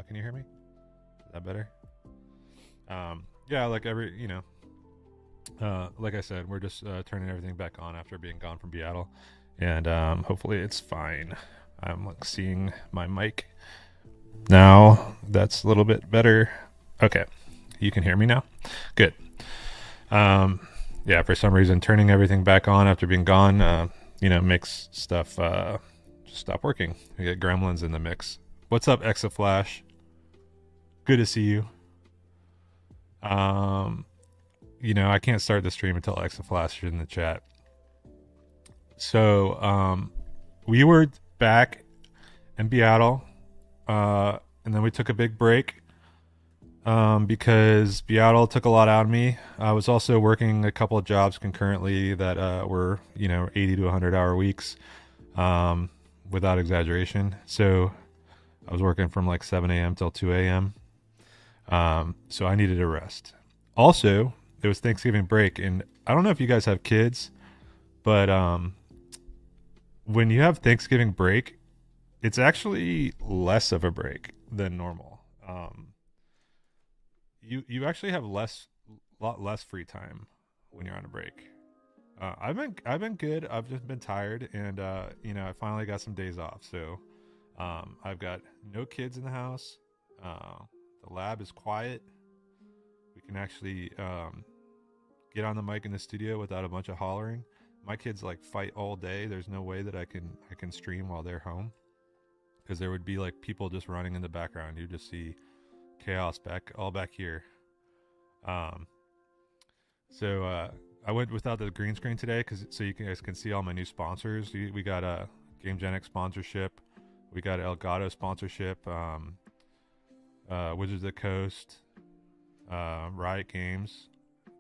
Now can you hear me? Is that better? Yeah, like like I said, we're just turning everything back on after being gone from BIATL, and hopefully it's fine. I'm like seeing my mic now. That's a little bit better. Okay, you can hear me now. Good. Yeah, for some reason, turning everything back on after being gone, makes stuff just stop working. We get gremlins in the mix. What's up, Exaflash? Good to see you. I can't start the stream until Exaflash is in the chat. So, we were back in BIATL, and then we took a big break because BIATL took a lot out of me. I was also working a couple of jobs concurrently that were 80 to 100-hour weeks, without exaggeration. So I was working from like 7 a.m. till 2 a.m. So I needed a rest. Also, it was Thanksgiving break, and I don't know if you guys have kids, but when you have Thanksgiving break, it's actually less of a break than normal. You actually have lot less free time when you're on a break. I've been good. I've just been tired, and I finally got some days off. So I've got no kids in the house. The lab is quiet. We can actually get on the mic in the studio without a bunch of hollering. My kids like fight all day. There's no way that I can stream while they're home, because there would be like people just running in the background. You just see chaos back here. So I went without the green screen today so you guys can see all my new sponsors. We got a GameGenic sponsorship. We got Elgato sponsorship. Wizards of the Coast. Riot Games.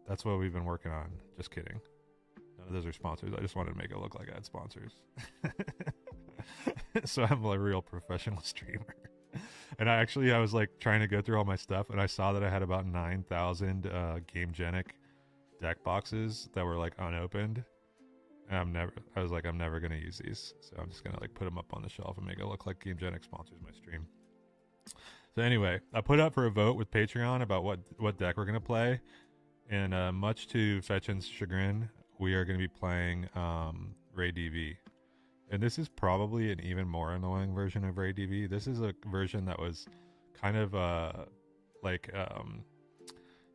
That's what we've been working on. Just kidding. None of those are sponsors. I just wanted to make it look like I had sponsors. So I'm a real professional streamer. And I was like trying to go through all my stuff, and I saw that I had about 9,000 GameGenic deck boxes that were like unopened. And I was like, I'm never gonna use these, so I'm just gonna like put them up on the shelf and make it look like GameGenic sponsors my stream. So anyway, I put up for a vote with Patreon about what deck we're gonna play, and much to Fetchin's chagrin, we are gonna be playing Ray DV. And this is probably an even more annoying version of Ray DV. This is a version that was kind of the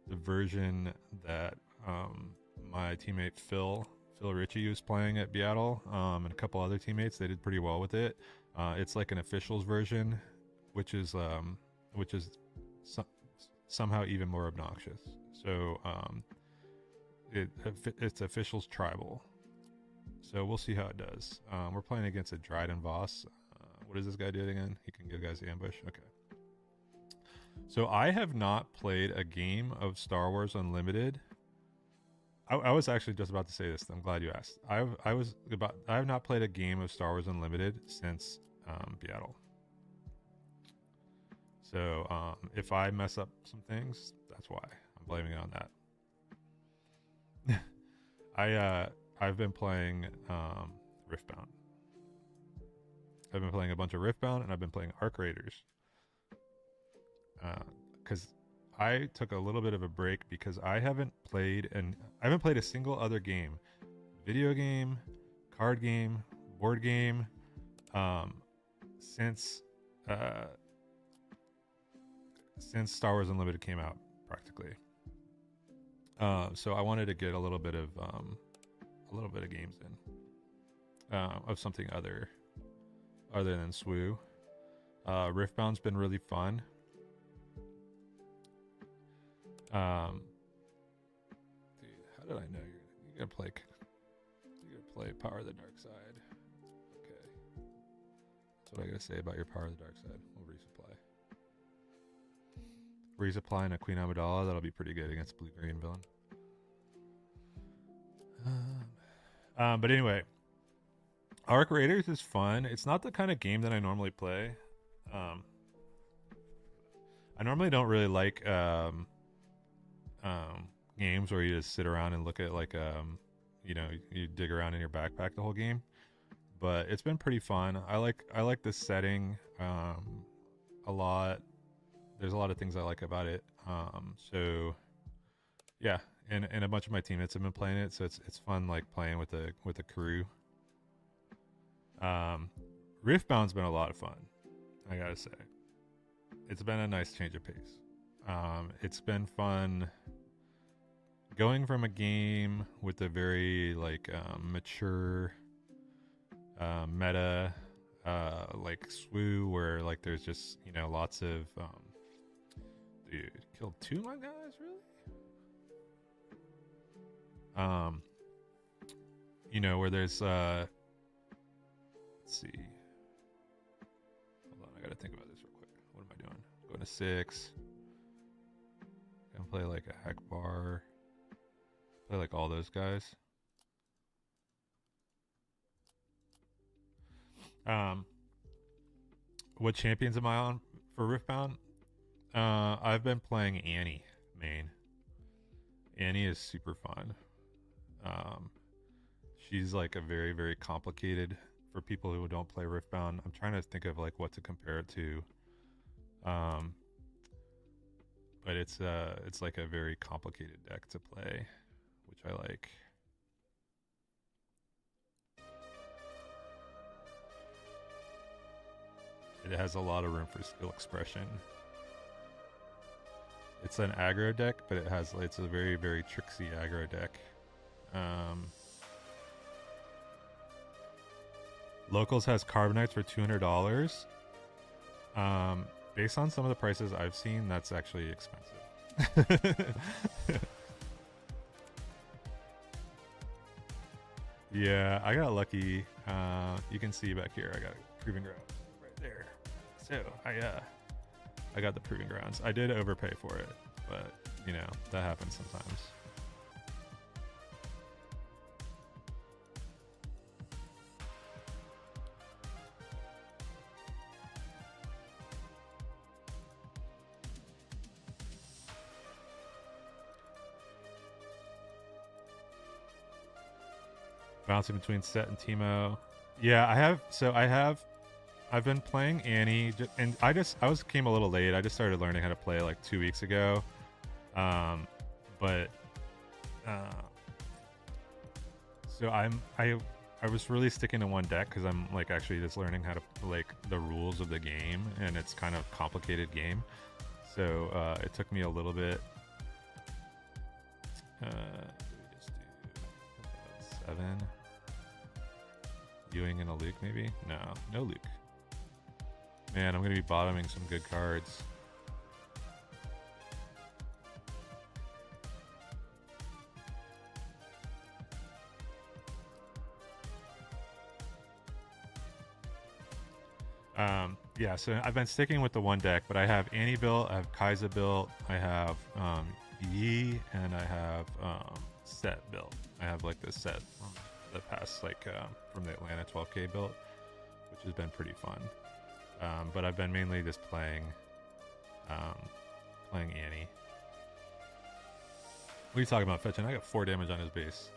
version that my teammate Phil Ritchie was playing at BIATL, and a couple other teammates. They did pretty well with it. It's like an officials version, which is somehow even more obnoxious. So it's officials tribal. So we'll see how it does. We're playing against a Dryden Voss. What is this guy doing again? He can give guys the ambush. Okay. So I have not played a game of Star Wars Unlimited. I was actually just about to say this. I'm glad you asked. I have not played a game of Star Wars Unlimited since BIATL. So if I mess up some things, that's why. I'm blaming it on that. I've been playing Riftbound. I've been playing a bunch of Riftbound, and I've been playing Arc Raiders. Because I took a little bit of a break because I haven't played a single other game, video game, card game, board game, since Star Wars Unlimited came out, practically. So I wanted to get a little bit of games in, of something other than SWU. Riftbound's been really fun. Dude, how did I know you're gonna play Power of the Dark Side? Okay, that's what I gotta say about your Power of the Dark Side. We'll resupply and a Queen Amidala. That'll be pretty good against blue green villain. But anyway, Arc Raiders is fun. It's not the kind of game that I normally play. I normally don't really like games where you just sit around and look at you dig around in your backpack the whole game. But it's been pretty fun. I like the setting a lot. there's a lot of things I like about it. So yeah, and a bunch of my teammates have been playing it, so it's fun like playing with the crew. Riftbound's been a lot of fun, I gotta say. It's been a nice change of pace. It's been fun going from a game with a very like mature meta like SWU where like there's just lots of dude killed 2 of my guys really where there's let's see, hold on, I gotta think about this real quick. What am I doing? Going to 6, gonna play like a heck bar, play like all those guys. What champions am I on for Riftbound? I've been playing Annie main. Annie is super fun. She's like a very, very complicated for people who don't play Riftbound. I'm trying to think of like what to compare it to. But it's like a very complicated deck to play, which I like. It has a lot of room for skill expression. It's an aggro deck, but it's a very, very tricksy aggro deck. Locals has Carbonites for $200. Based on some of the prices I've seen, that's actually expensive. Yeah, I got lucky. You can see back here, I got a proving ground right there. So I got the proving grounds. I did overpay for it, but that happens sometimes. Bouncing between Set and Teemo. Yeah, I've been playing Annie, and I came a little late. I just started learning how to play like 2 weeks ago. But so I was really sticking to one deck because I'm like actually just learning how to like the rules of the game, and it's kind of complicated game. So it took me a little bit. We just do 7. Ewing and a Luke maybe? No Luke. Man, I'm gonna be bottoming some good cards. Yeah, so I've been sticking with the one deck, but I have Annie built, I have Kaiser built, I have Yi, and I have Set built. I have like this set the past like from the Atlanta 12K build, which has been pretty fun. But I've been mainly just playing Annie. What are you talking about, Fetchin? I got 4 damage on his base.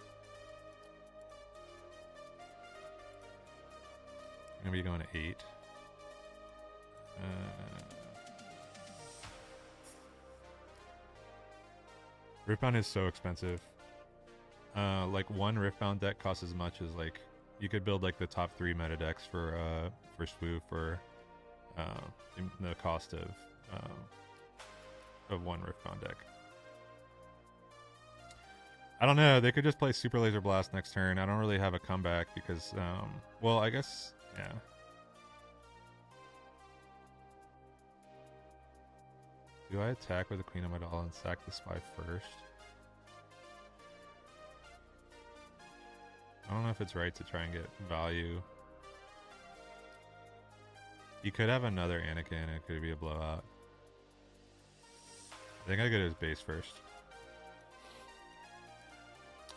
I'm gonna be going to 8. Riftbound is so expensive. Like one Riftbound deck costs as much as like you could build like the top 3 meta decks for SWU for the cost of one Riftbound deck. I don't know. They could just play Super Laser Blast next turn. I don't really have a comeback because, well, I guess, yeah. Do I attack with the Queen of Medalla and sack the Spy first? I don't know if it's right to try and get value. He could have another Anakin and it could be a blowout. I think I go to his base first.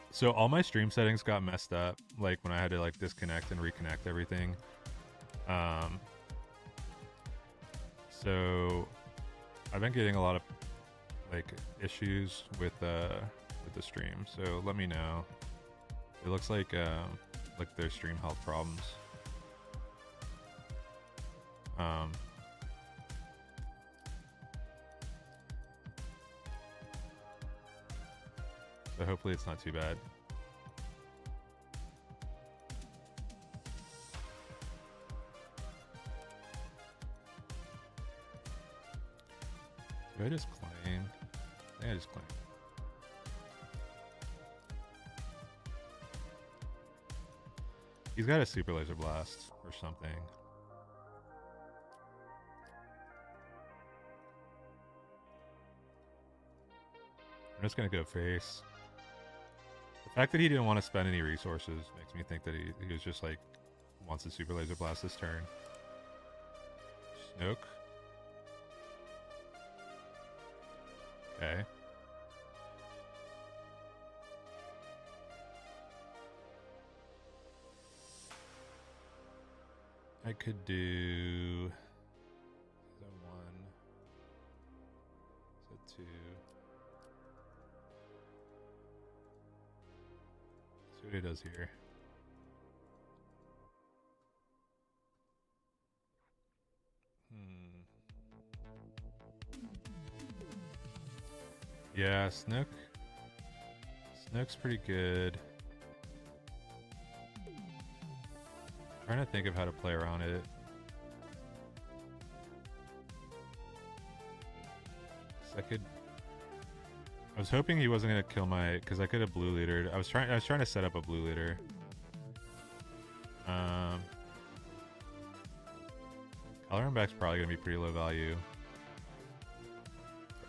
So all my stream settings got messed up, like when I had to like disconnect and reconnect everything. So I've been getting a lot of like issues with the stream. So let me know. It looks like there's stream health problems. So hopefully it's not too bad. Do I just claim? I think I just claim. He's got a super laser blast or something. I'm just gonna go face. The fact that he didn't want to spend any resources makes me think that he was just like wants a super laser blast this turn. Snoke. Okay. I could do the 1, so 2. See what he does here. Yeah, Snook. Snook's pretty good. Trying to think of how to play around it. I was hoping he wasn't gonna kill my, because I could have blue leadered. I was trying to set up a blue leader. Coloring back's probably gonna be pretty low value,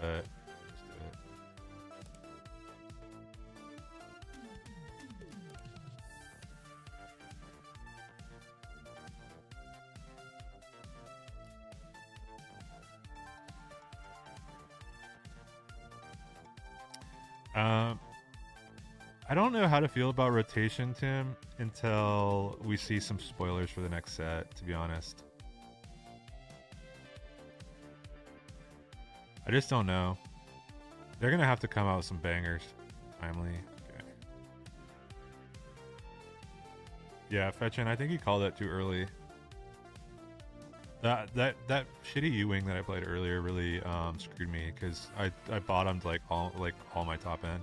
but let's do it. I don't know how to feel about rotation, Tim, until we see some spoilers for the next set, to be honest. I just don't know. They're going to have to come out with some bangers. Timely. Okay. Yeah, Fetchin, I think he called that too early. That shitty U-wing that I played earlier really screwed me because I bottomed like all my top end.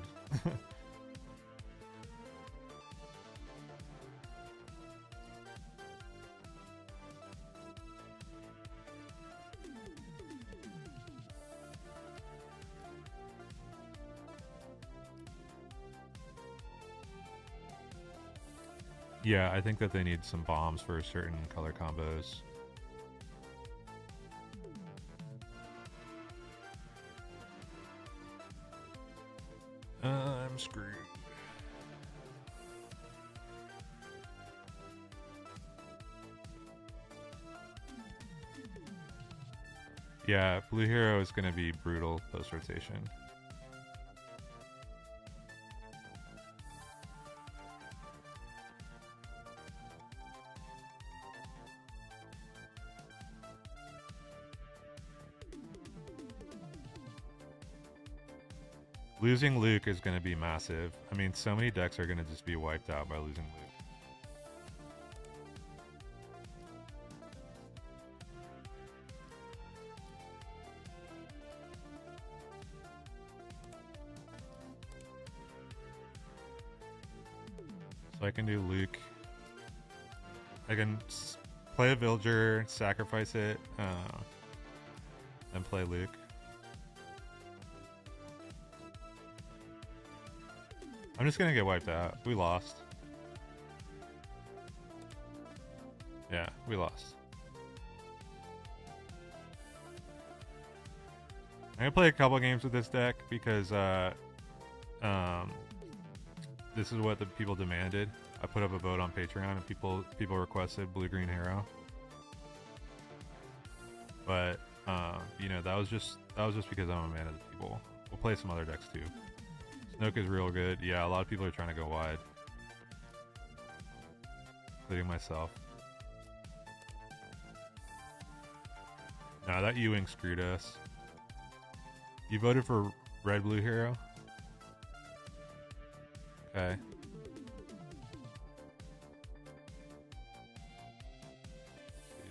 Yeah, I think that they need some bombs for certain color combos. I'm screwed. Yeah, Blue Hero is going to be brutal post-rotation. Losing Luke is going to be massive. I mean, so many decks are going to just be wiped out by losing Luke. So I can do Luke. I can play a Villager, sacrifice it, then play Luke. I'm just gonna get wiped out. We lost. Yeah, we lost. I'm gonna play a couple games with this deck because this is what the people demanded. I put up a vote on Patreon and people requested blue-green hero. But you know, that was just because I'm a man of the people. We'll play some other decks too. Snoke is real good. Yeah, a lot of people are trying to go wide. Including myself. Nah, that U-wing screwed us. You voted for red blue hero? Okay.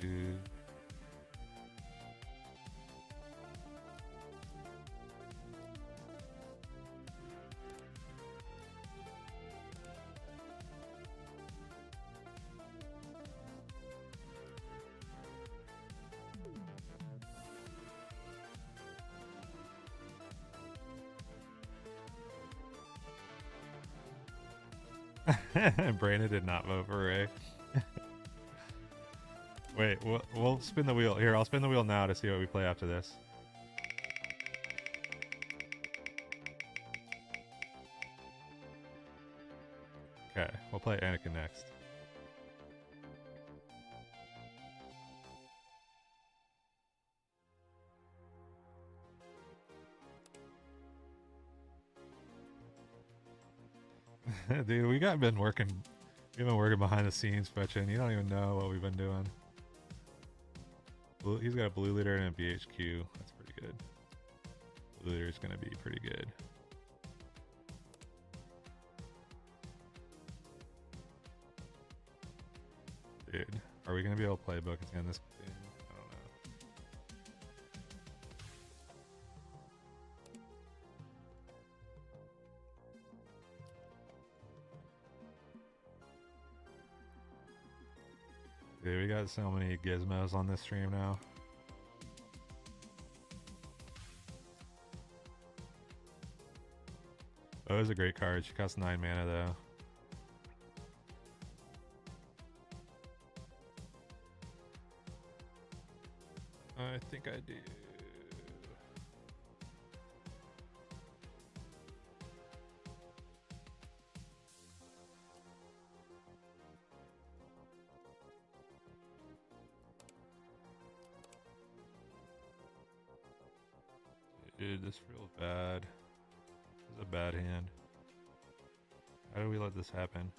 Dude. Brandon did not vote for Ray. Wait, we'll spin the wheel. Here, I'll spin the wheel now to see what we play after this. Okay, we'll play Anakin next. Dude, we've been working behind the scenes fetching. You don't even know what we've been doing. He's got a blue leader and a BHQ. That's pretty good. Blue leader is going to be pretty good. Dude, are we going to be able to play book again this game? I don't know. Dude, we got so many gizmos on this stream now. Oh, it was a great card. She costs 9 mana though. I think I do. Dude, this feels bad. This is a bad hand. How did we let this happen?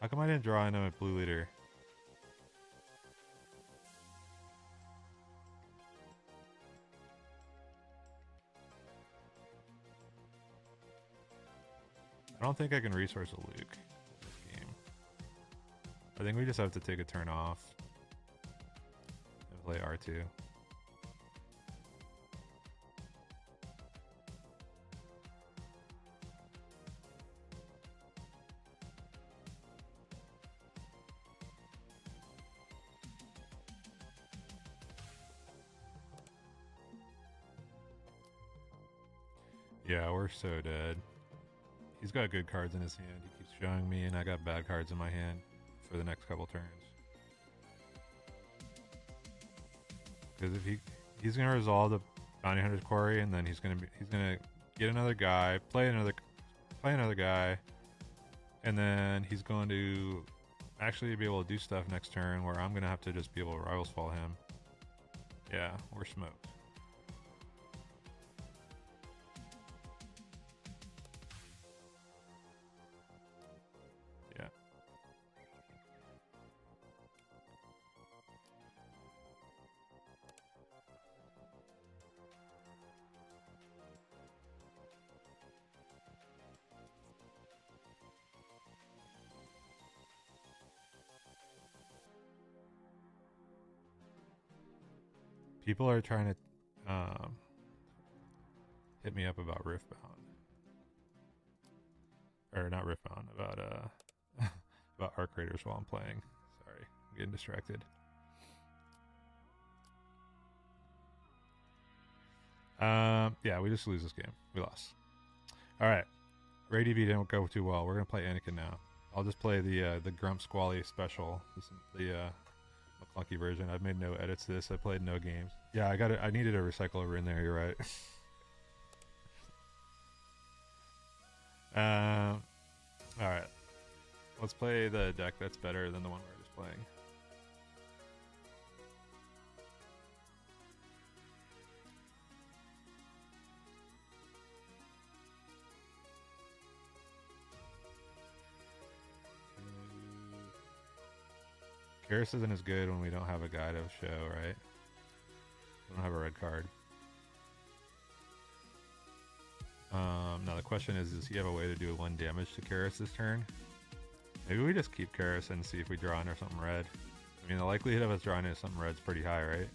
How come I didn't draw in a blue leader? I don't think I can resource a Luke this game. I think we just have to take a turn off and play R2. Yeah, we're so dead. He's got good cards in his hand. He keeps showing me, and I got bad cards in my hand for the next couple turns. Because if he's gonna resolve the Bounty Hunter's Quarry, and then he's gonna get another guy, play another guy, and then he's going to actually be able to do stuff next turn where I'm gonna have to just be able to Rivals Fall him. Yeah, we're smoked. People are trying to hit me up about Riftbound. Or not Riftbound, about about Arc Raiders while I'm playing. Sorry, I'm getting distracted. Yeah, we just lose this game. We lost. Alright. Ray DV didn't go too well. We're gonna play Anakin now. I'll just play the Grump Squally special. The McClunky version. I've made no edits to this. I played no games. Yeah, I needed a recycle over in there. You're right. All right. Let's play the deck that's better than the one we're just playing. Karis isn't as good when we don't have a guy to show, right? We don't have a red card. Now the question is, does he have a way to do 1 damage to Karis this turn? Maybe we just keep Karis and see if we draw into something red. I mean, the likelihood of us drawing into something red is pretty high, right?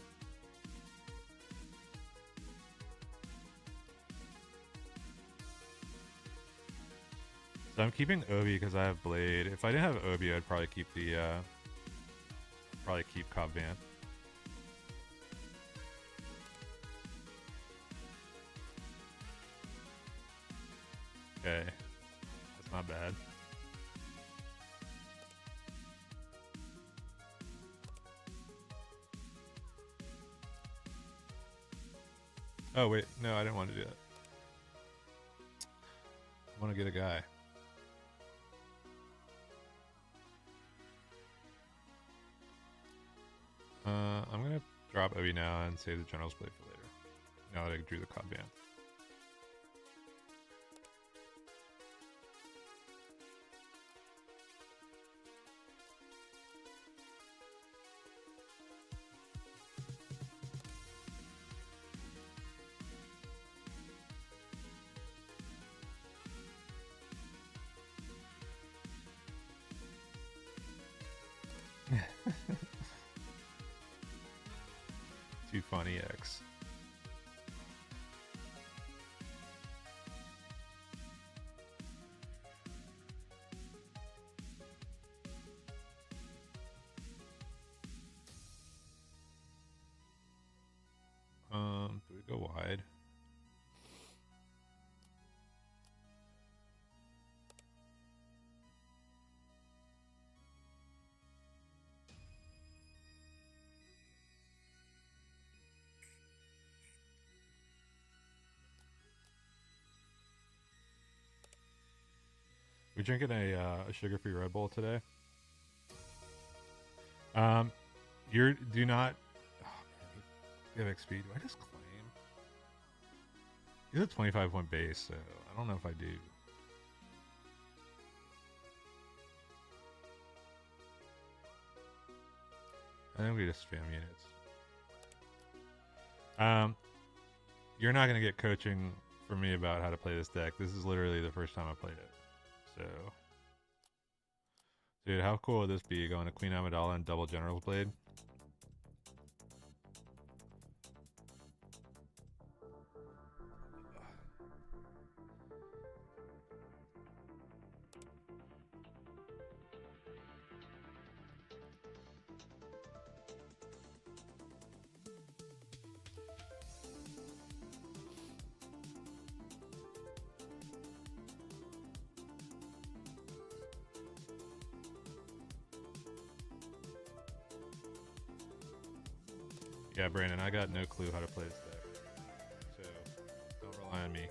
So I'm keeping Obi because I have Blade. If I didn't have Obi, I'd probably keep Cobb Vanth. Okay, that's not bad. Oh wait, no, I didn't want to do that. I want to get a guy. I'm gonna drop Obi now and save the General's Blade for later. Now that I drew the Cobb Band. Too funny, X. Do we go wide? We drinking a sugar-free Red Bull today. Do not. Oh man, you have XP. Do I just claim? He's a 25-point base, so I don't know if I do. I think we just spam units. You're not gonna get coaching from me about how to play this deck. This is literally the first time I played it. So, dude, how cool would this be going to Queen Amidala and double General's Blade? Yeah, Brandon, I got no clue how to play this deck. So, don't rely on me.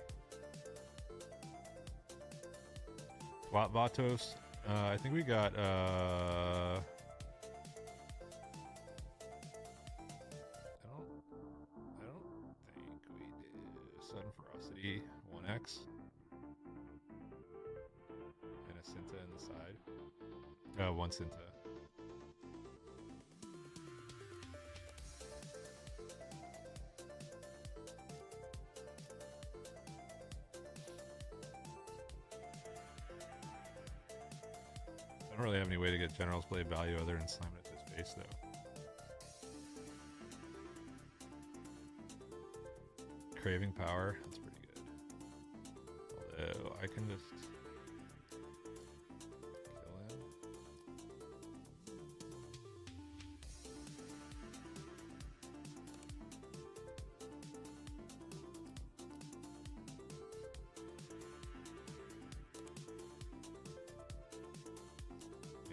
Swap Vatos. I think we got, I don't think we did Sudden Ferocity 1X. And a Cinta in the side. One Cinta. I don't really have any way to get General's Blade value other than slamming it to his face, though. Craving Power, that's pretty good. Although, I can just kill him.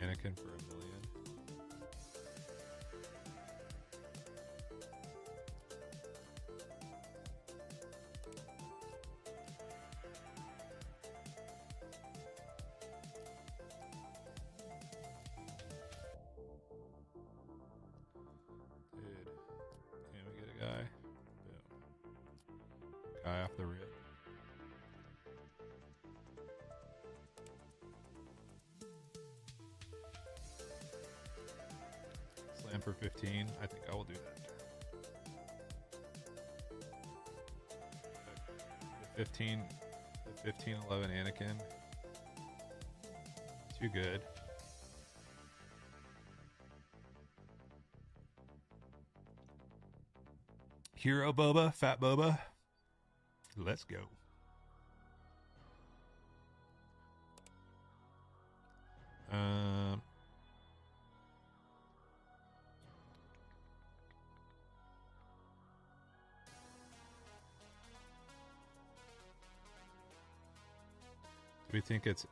Anakin for $1 million. Dude, can we get a guy? Boom. Guy off the rip. Slam for 15. I think I will do that. The 15-11 Anakin. Too good. Hero Boba, Fat Boba. Let's go. Do we think it's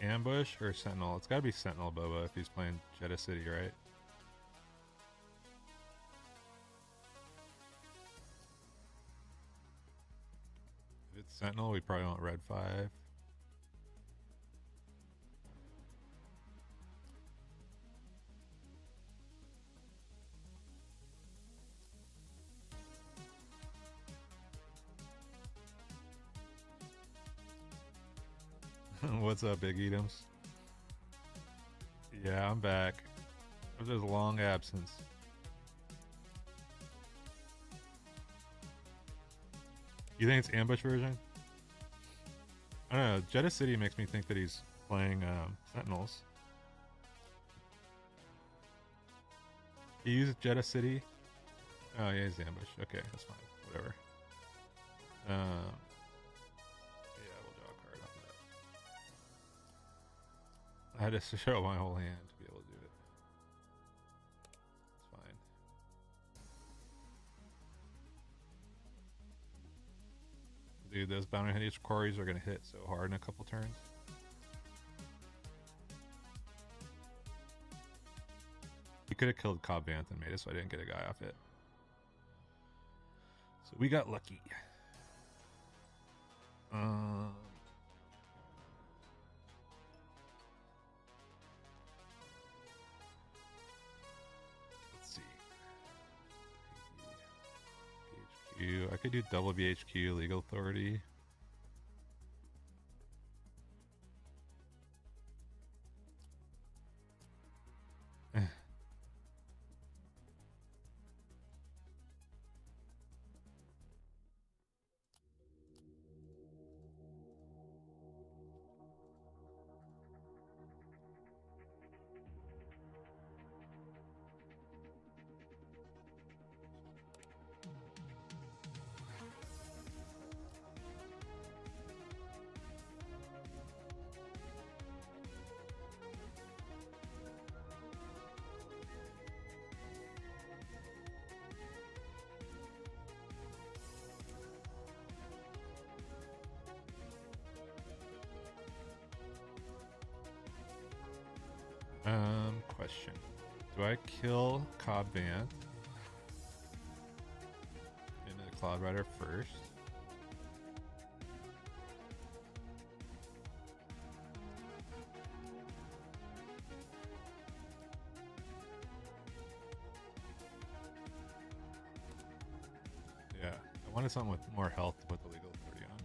Ambush or Sentinel? It's got to be Sentinel Boba if he's playing Jeddah City, right? Sentinel, we probably want red 5. What's up, Big Edams? Yeah, I'm back. There's a long absence. You think it's ambush version? I don't know. Jeddah City makes me think that he's playing Sentinels. He used Jeddah City. Oh yeah, he's ambush. Okay, that's fine. Whatever. Yeah, we'll draw a card off of that. I had to show my whole hand to be able to do it. It's fine. Dude, those bounty hunting quarries are gonna hit so hard in a couple turns. He could have killed Cobb Vanth and made it so I didn't get a guy off it. So we got lucky. Let's see. BHQ. I could do double BHQ legal authority. Question. Do I kill Cobb Vanth into the Cloud Rider first? Yeah, I wanted something with more health to put the legal authority on.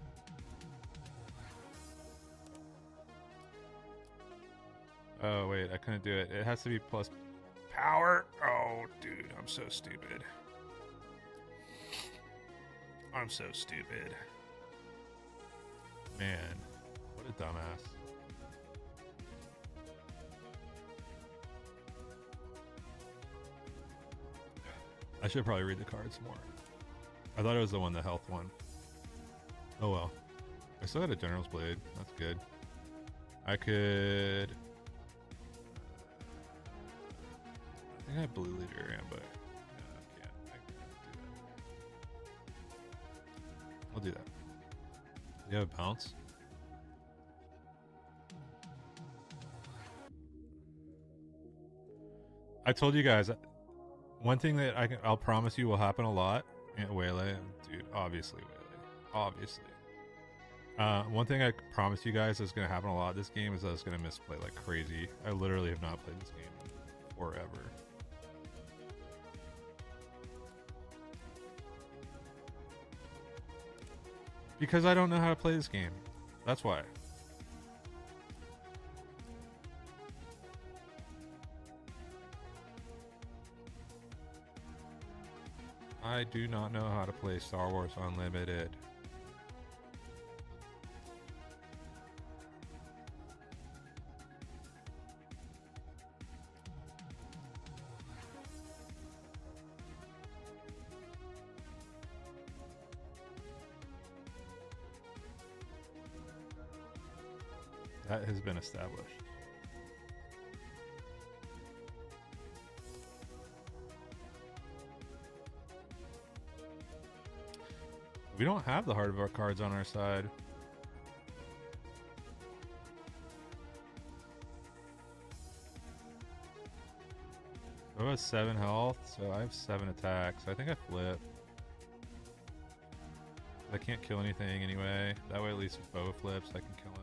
Oh, wait, I couldn't do it. It has to be plus power. Oh, dude, I'm so stupid. I'm so stupid. Man, what a dumbass. I should probably read the cards more. I thought it was the one, the health one. Oh well. I still got a General's Blade. That's good. I could... I think I have Blue Leader, but no, I can't. I can't do that. We'll do that. Do you have a bounce? I told you guys, one thing that I'll promise you will happen a lot. Waylay, dude, obviously Waylay. Obviously. One thing I promise you guys is going to happen a lot this game is that it's going to misplay like crazy. I literally have not played this game forever. Because I don't know how to play this game. That's why. I do not know how to play Star Wars Unlimited. That has been established. We don't have the heart of our cards on our side. I have 7 health, so I have 7 attacks. I think I flip. I can't kill anything anyway. That way at least if Bo flips, I can kill him.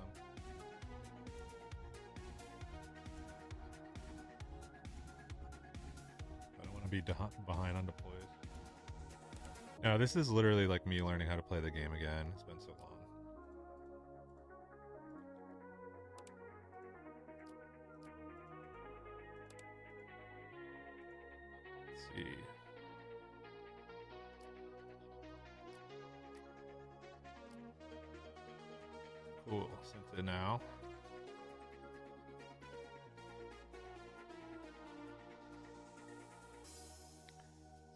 I don't want to be behind on deploys. No, this is literally like me learning how to play the game again. It's been so long. Let's see. Cool, sent it now.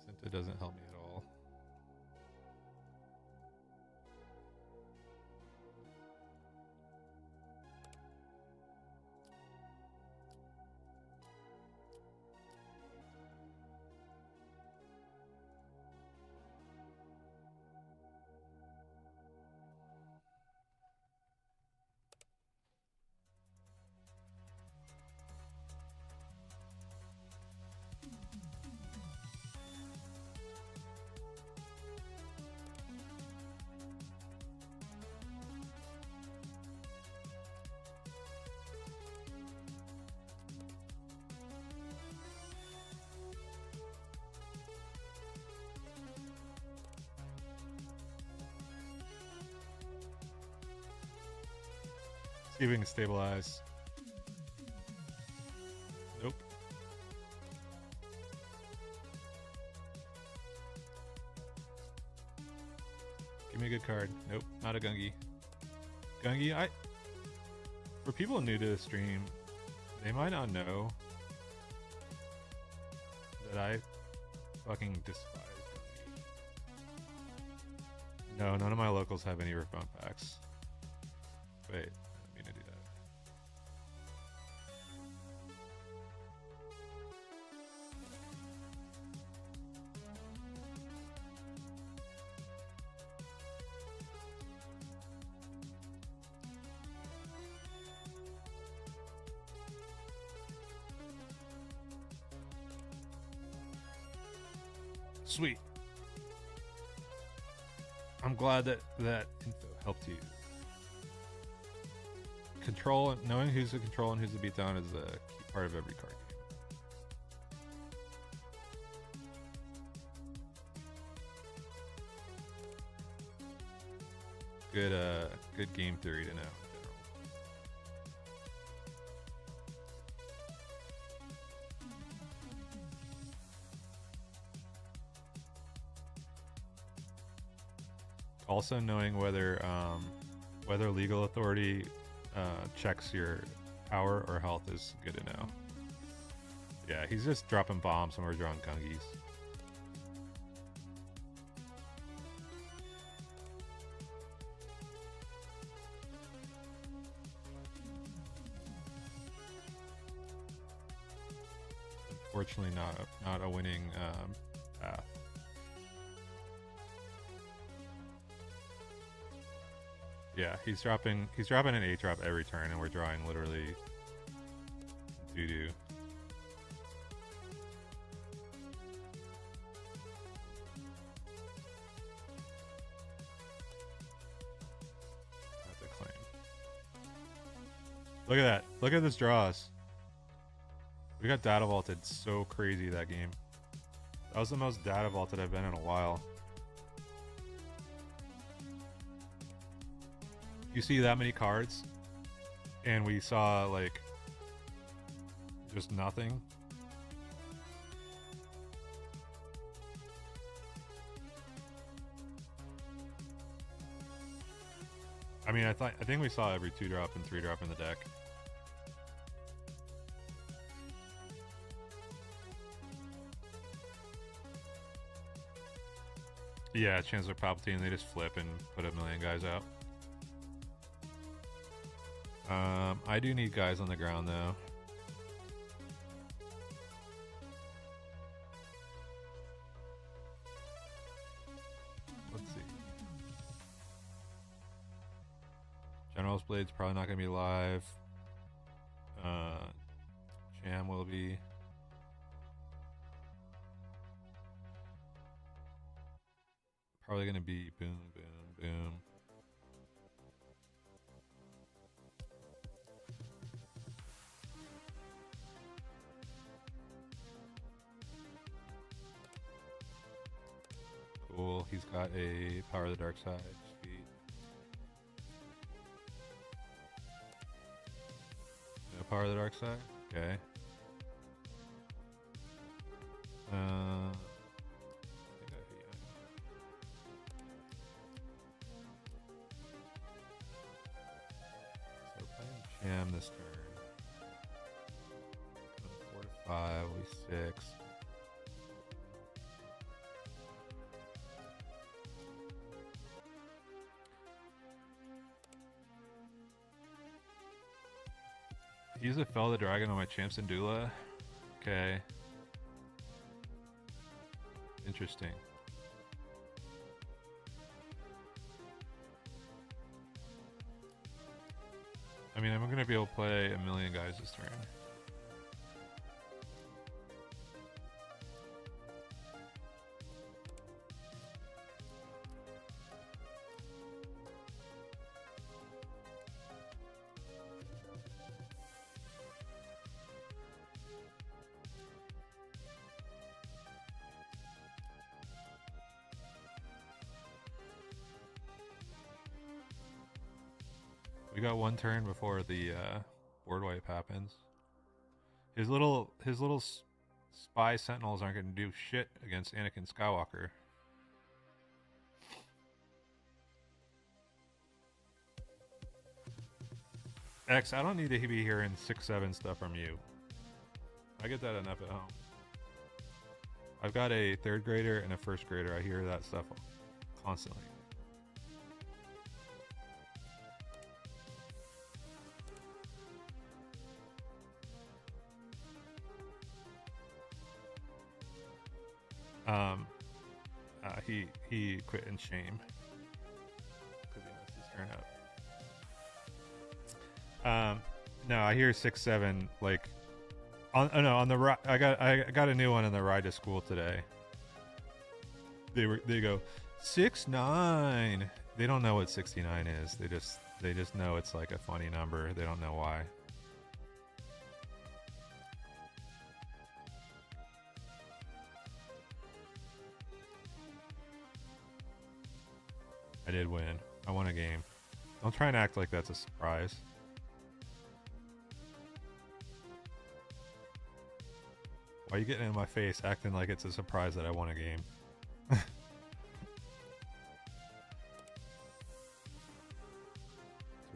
Since it doesn't help me at all. See if we can stabilize. Nope. Give me a good card. Nope, not a Gungi. Gungi, for people new to the stream, they might not know that I fucking despise Gungi. No, none of my locals have any refund packs. Wait. Sweet. I'm glad that info helped you. Control, knowing who's to control and who's to beat down is a key part of every card game. Good game theory to know. Also knowing whether legal authority checks your power or health is good to know. Yeah, he's just dropping bombs when we're drawing Gungis. Unfortunately, not a winning path. Yeah, he's dropping an 8-drop every turn, and we're drawing literally doo-doo. That's a claim. Look at that. Look at this draws. We got data vaulted so crazy that game. That was the most data vaulted I've been in a while. You see that many cards, and we saw like just nothing. I mean, I think we saw every 2-drop and 3-drop in the deck. Yeah, Chancellor Palpatine, they just flip and put a million guys out. I do need guys on the ground though. Let's see. General's Blade's probably not gonna be live. Jam will be. Probably gonna be boom, boom, boom. Cool. He's got a Power of the Dark Side. Sweet. No Power of the Dark Side? Okay. I think I hit you. So playing Jam this turn. 4 to 5, will be 6. Use a Fell the Dragon on my Champs and Dula. Okay. Interesting. I mean, I'm gonna be able to play a million guys this turn. We got one turn before the board wipe happens. His little spy sentinels aren't going to do shit against Anakin Skywalker. X, I don't need to be hearing 6-7 stuff from you. I get that enough at home. I've got a 3rd grader and a 1st grader. I hear that stuff constantly. He quit in shame because he messed his turn up. No, I hear 6-7 like on the ride. I got a new one on the ride to school today. They go 6-9. They don't know what 69 is. They just know it's like a funny number. They don't know why. I did win. I won a game. Don't try and act like that's a surprise. Why are you getting in my face acting like it's a surprise that I won a game? Do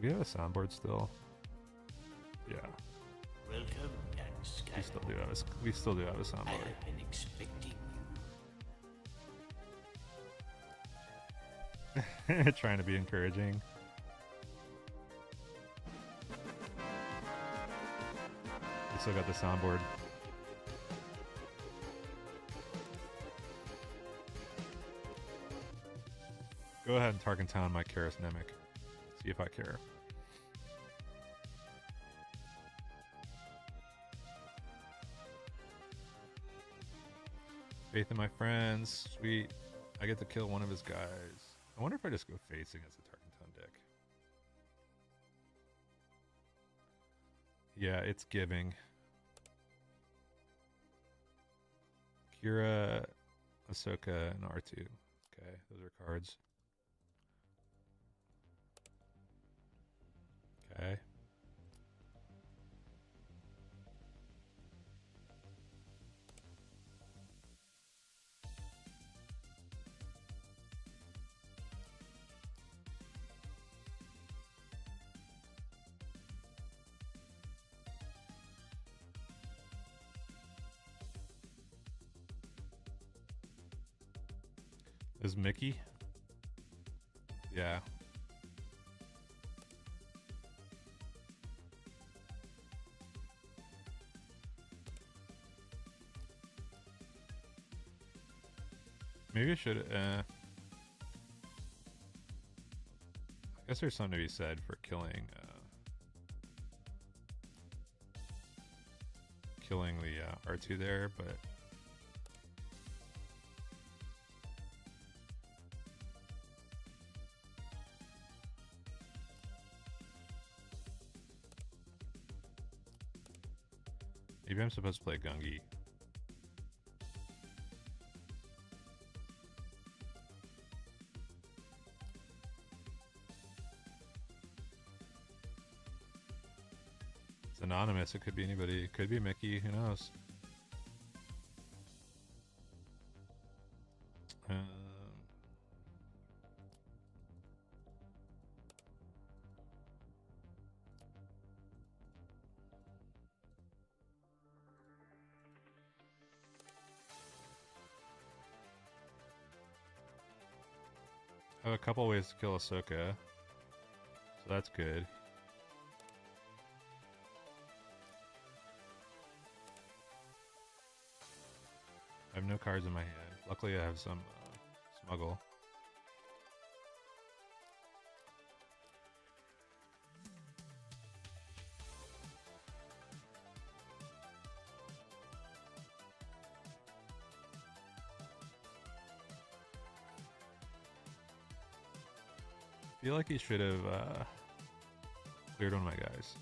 we have a soundboard still? Yeah. Welcome, young Skywalker. We still do have a soundboard. I have been expecting you. Trying to be encouraging. We still got the soundboard. Go ahead and target town my Karis Nemec. See if I care. Faith in my friends. Sweet. I get to kill one of his guys. I wonder if I just go face against the Tarkenton deck. Yeah, it's giving. Kira, Ahsoka, and R2. Okay, those are cards. Okay. Is Mickey? Yeah. Maybe I should, I guess there's something to be said for killing the R2 there, but I'm supposed to play Gungi. It's anonymous. It could be anybody. It could be Mickey. Who knows? I have a couple ways to kill Ahsoka, so that's good. I have no cards in my hand. Luckily, I have some smuggle. I feel like he should have cleared one of my guys.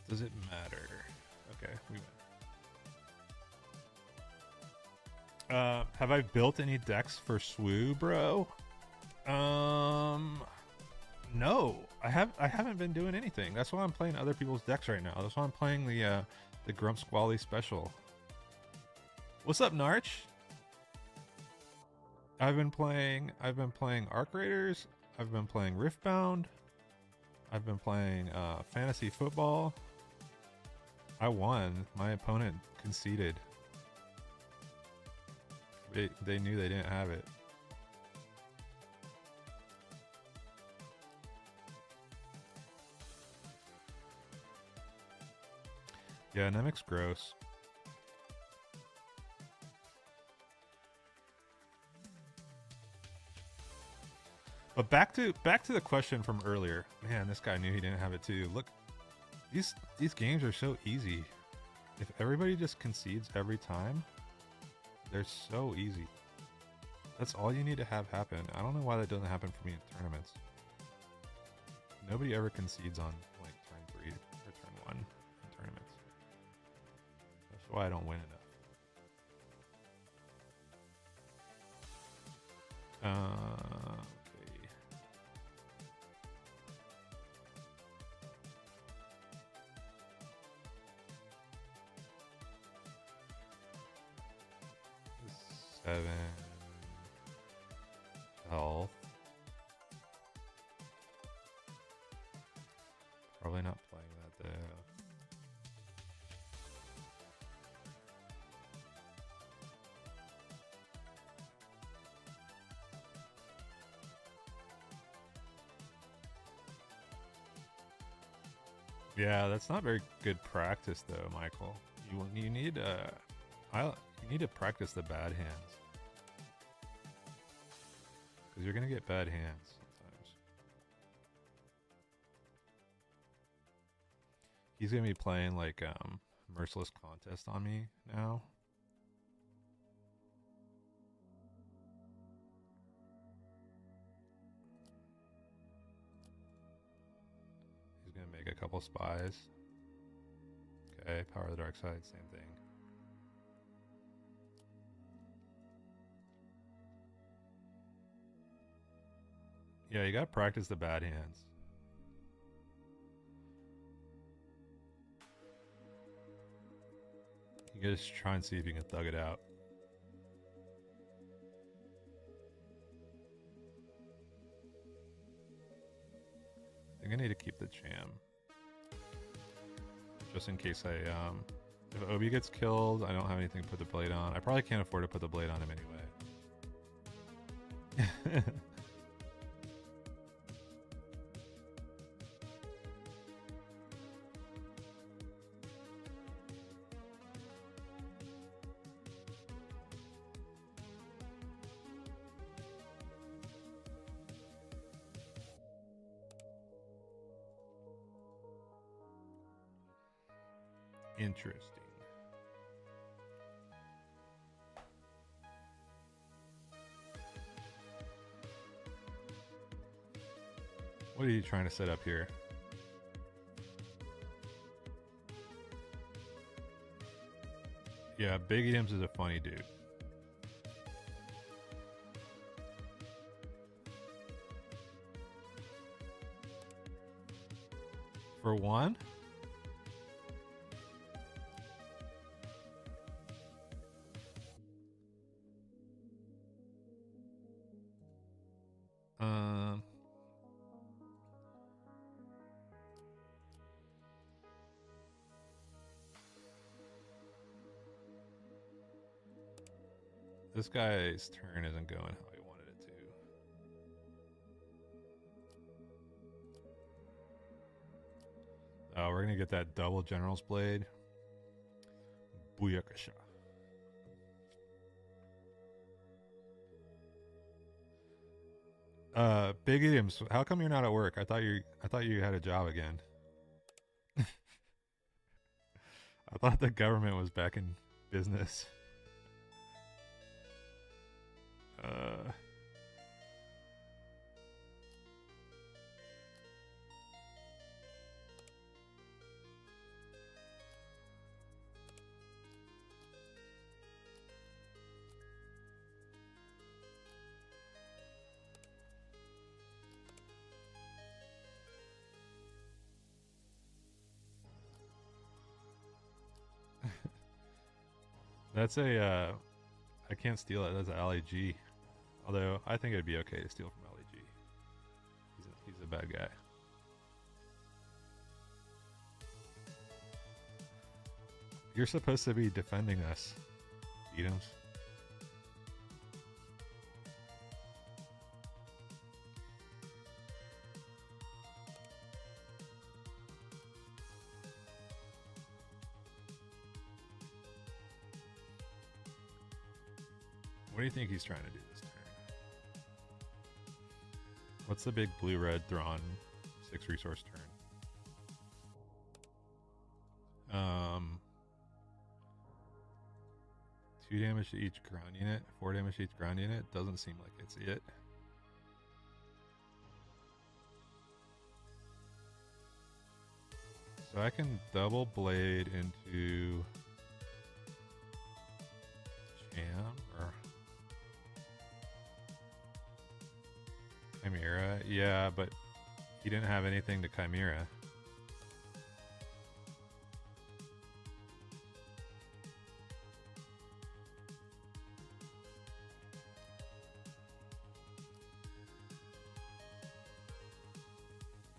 Does it matter? Okay, we win. Have I built any decks for SWU, bro? No. I haven't been doing anything. That's why I'm playing other people's decks right now. That's why I'm playing the Grump Squally special. What's up, Narch? I've been playing Arc Raiders. I've been playing Riftbound. I've been playing fantasy football. I won. My opponent conceded. They knew they didn't have it. Yeah, Nemec's gross. But back to the question from earlier. Man, this guy knew he didn't have it too. Look, these games are so easy. If everybody just concedes every time, they're so easy. That's all you need to have happen. I don't know why that doesn't happen for me in tournaments. Nobody ever concedes on like turn 3 or turn 1 in tournaments. That's why I don't win enough. Okay. 7 health. Probably not playing that though. Yeah, that's not very good practice though, Michael. You need you need to practice the bad hands. Because you're going to get bad hands sometimes. He's going to be playing like Merciless Contest on me now. He's going to make a couple spies. Okay, Power of the Dark Side, same thing. Yeah, you gotta practice the bad hands. You gotta just try and see if you can thug it out. I think I need to keep the Cham. Just in case if Obi gets killed, I don't have anything to put the blade on. I probably can't afford to put the blade on him anyway. Interesting. What are you trying to set up here? Yeah, Big Edoms is a funny dude. For one? This guy's turn isn't going how he wanted it to. We're gonna get that double General's Blade. Booyakasha. Big Idioms, how come you're not at work? I thought you had a job again. I thought the government was back in business. That's a, I can't steal it. That's an LAG. Although, I think it'd be okay to steal from LAG. He's a bad guy. You're supposed to be defending us, Edoms. What do you think he's trying to do this turn? What's the big blue-red Thrawn 6 resource turn? 2 damage to each ground unit, 4 damage to each ground unit. Doesn't seem like it's it. So I can double blade into Jam or Chimera. Yeah, but he didn't have anything to Chimera.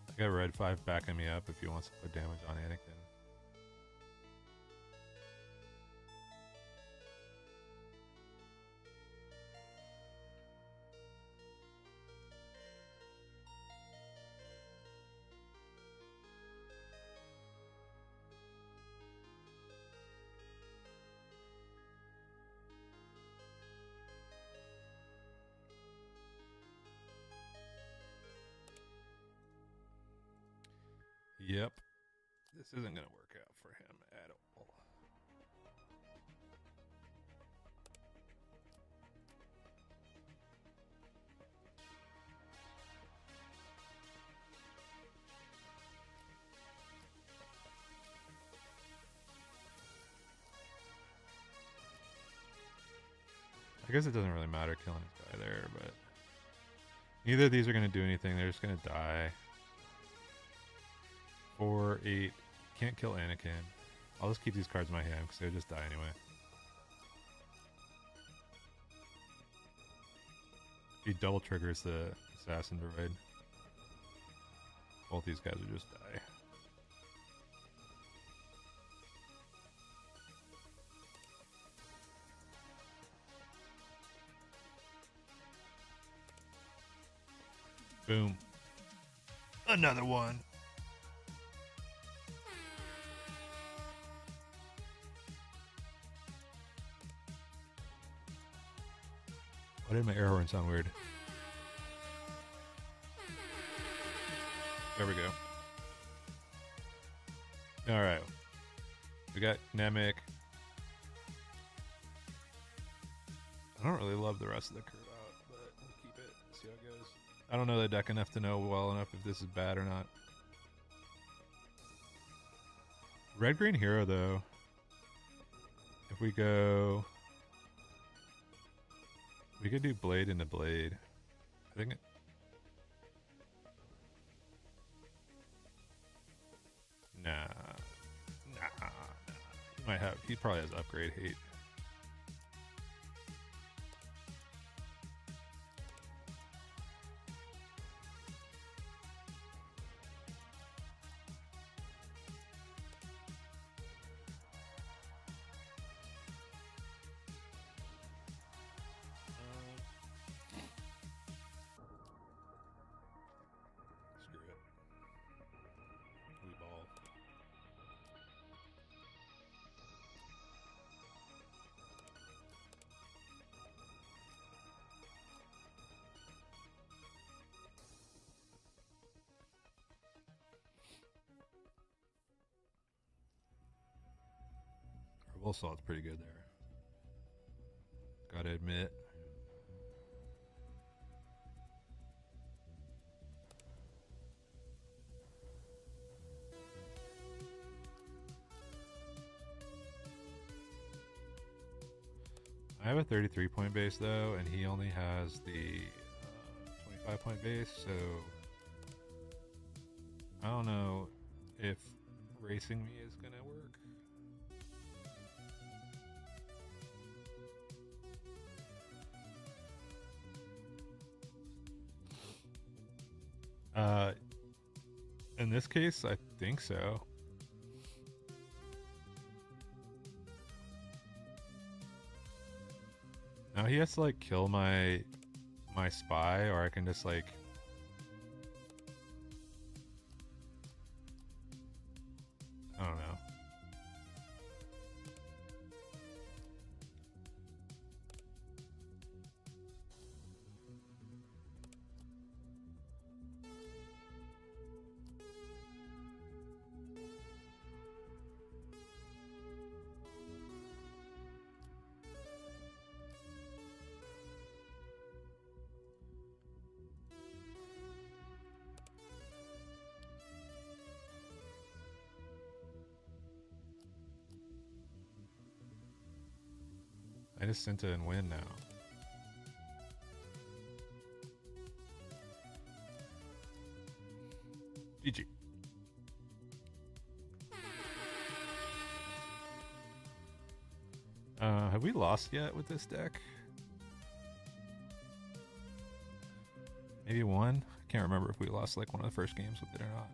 I got Red 5 backing me up if he wants to put damage on Anakin. Yep. This isn't going to work out for him at all. I guess it doesn't really matter killing this guy there, but neither of these are going to do anything. They're just going to die. 4, 8. Can't kill Anakin. I'll just keep these cards in my hand because they'll just die anyway. He double triggers the assassin brigade. Both these guys will just die. Boom. Another one. Why did my air horn sound weird? There we go. Alright. We got Nemec. I don't really love the rest of the card out, but we'll keep it. See how it goes. I don't know the deck enough to know well enough if this is bad or not. Red green hero though. If we go, we could do blade into blade. I think. Nah. He might have. He probably has upgrade hate. Bull salt's pretty good there. Gotta admit. I have a 33-point base though, and he only has the 25-point base, so I don't know if racing me is gonna work. In this case, I think so. Now he has to like kill my spy, or I can just like I don't know. I just sent it and win now. GG. Have we lost yet with this deck? Maybe one? I can't remember if we lost like one of the first games with it or not.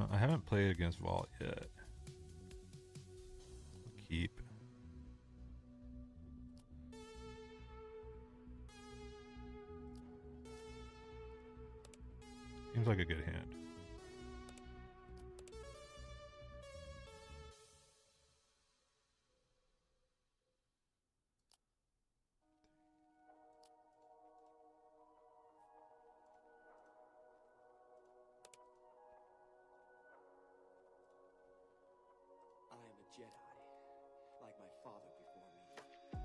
I haven't played against Vault yet. Keep. Seems like a good hand. I am a Jedi, like my father before me.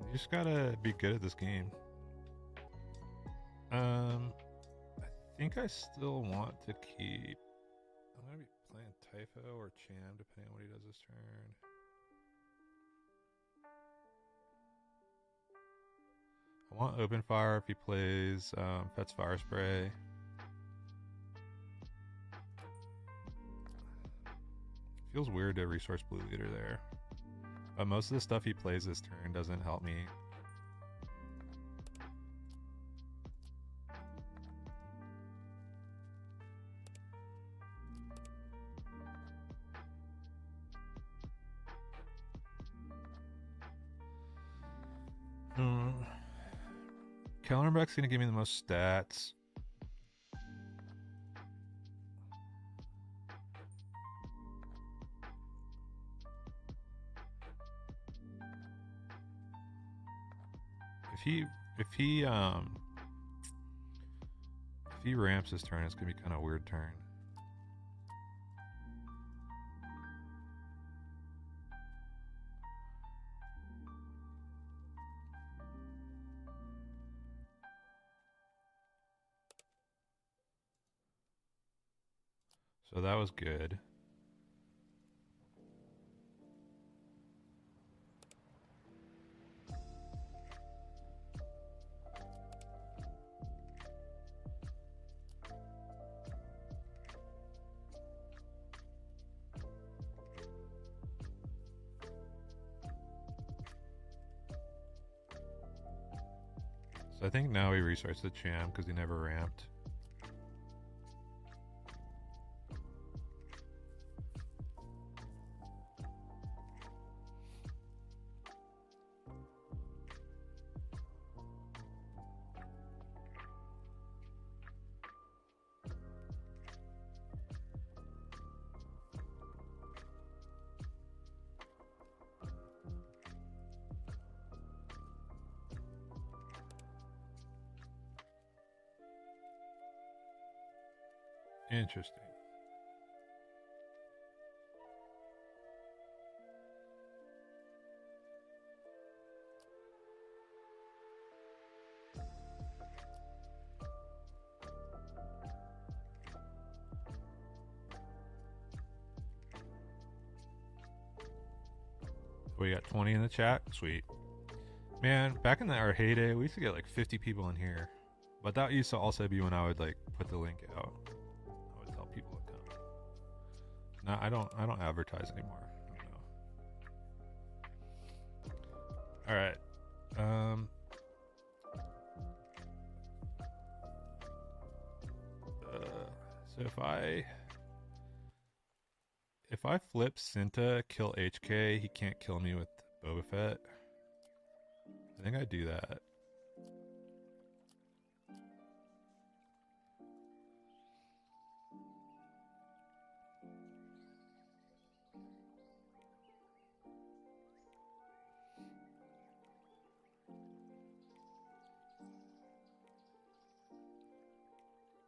You just gotta be good at this game. I think I still want to keep. I'm gonna be playing Typho or Cham, depending on what he does this turn. I want Open Fire if he plays Pet's Fire Spray. Feels weird to resource Blue Leader there. But most of the stuff he plays this turn doesn't help me. Kellenbeck's gonna give me the most stats. If he ramps his turn, it's gonna be kind of a weird turn. So that was good. So I think now he restarts the champ because he never ramped. Interesting. We got 20 in the chat. Sweet. Man, back in our heyday, we used to get like 50 people in here. But that used to also be when I would like put the link out. I would tell people to come. No, I don't advertise anymore. All right. So if I flip Cinta, kill HK, he can't kill me with Boba Fett. I think I do that.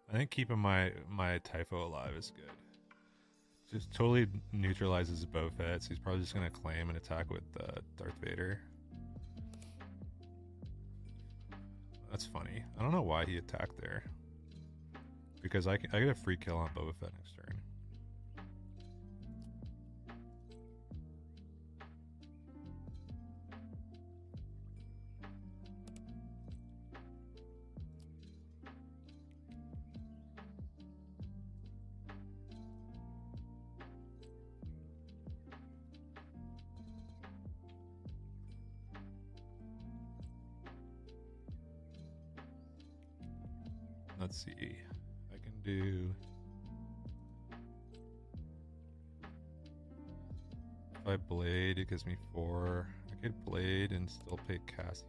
I think keeping my Typho alive is good. Just totally neutralizes Boba Fett, so he's probably just going to claim and attack with Darth Vader. That's funny. I don't know why he attacked there. Because I get a free kill on Boba Fett next turn. Let's see. I can do... If I blade, it gives me 4. I could blade and still pay Cassian.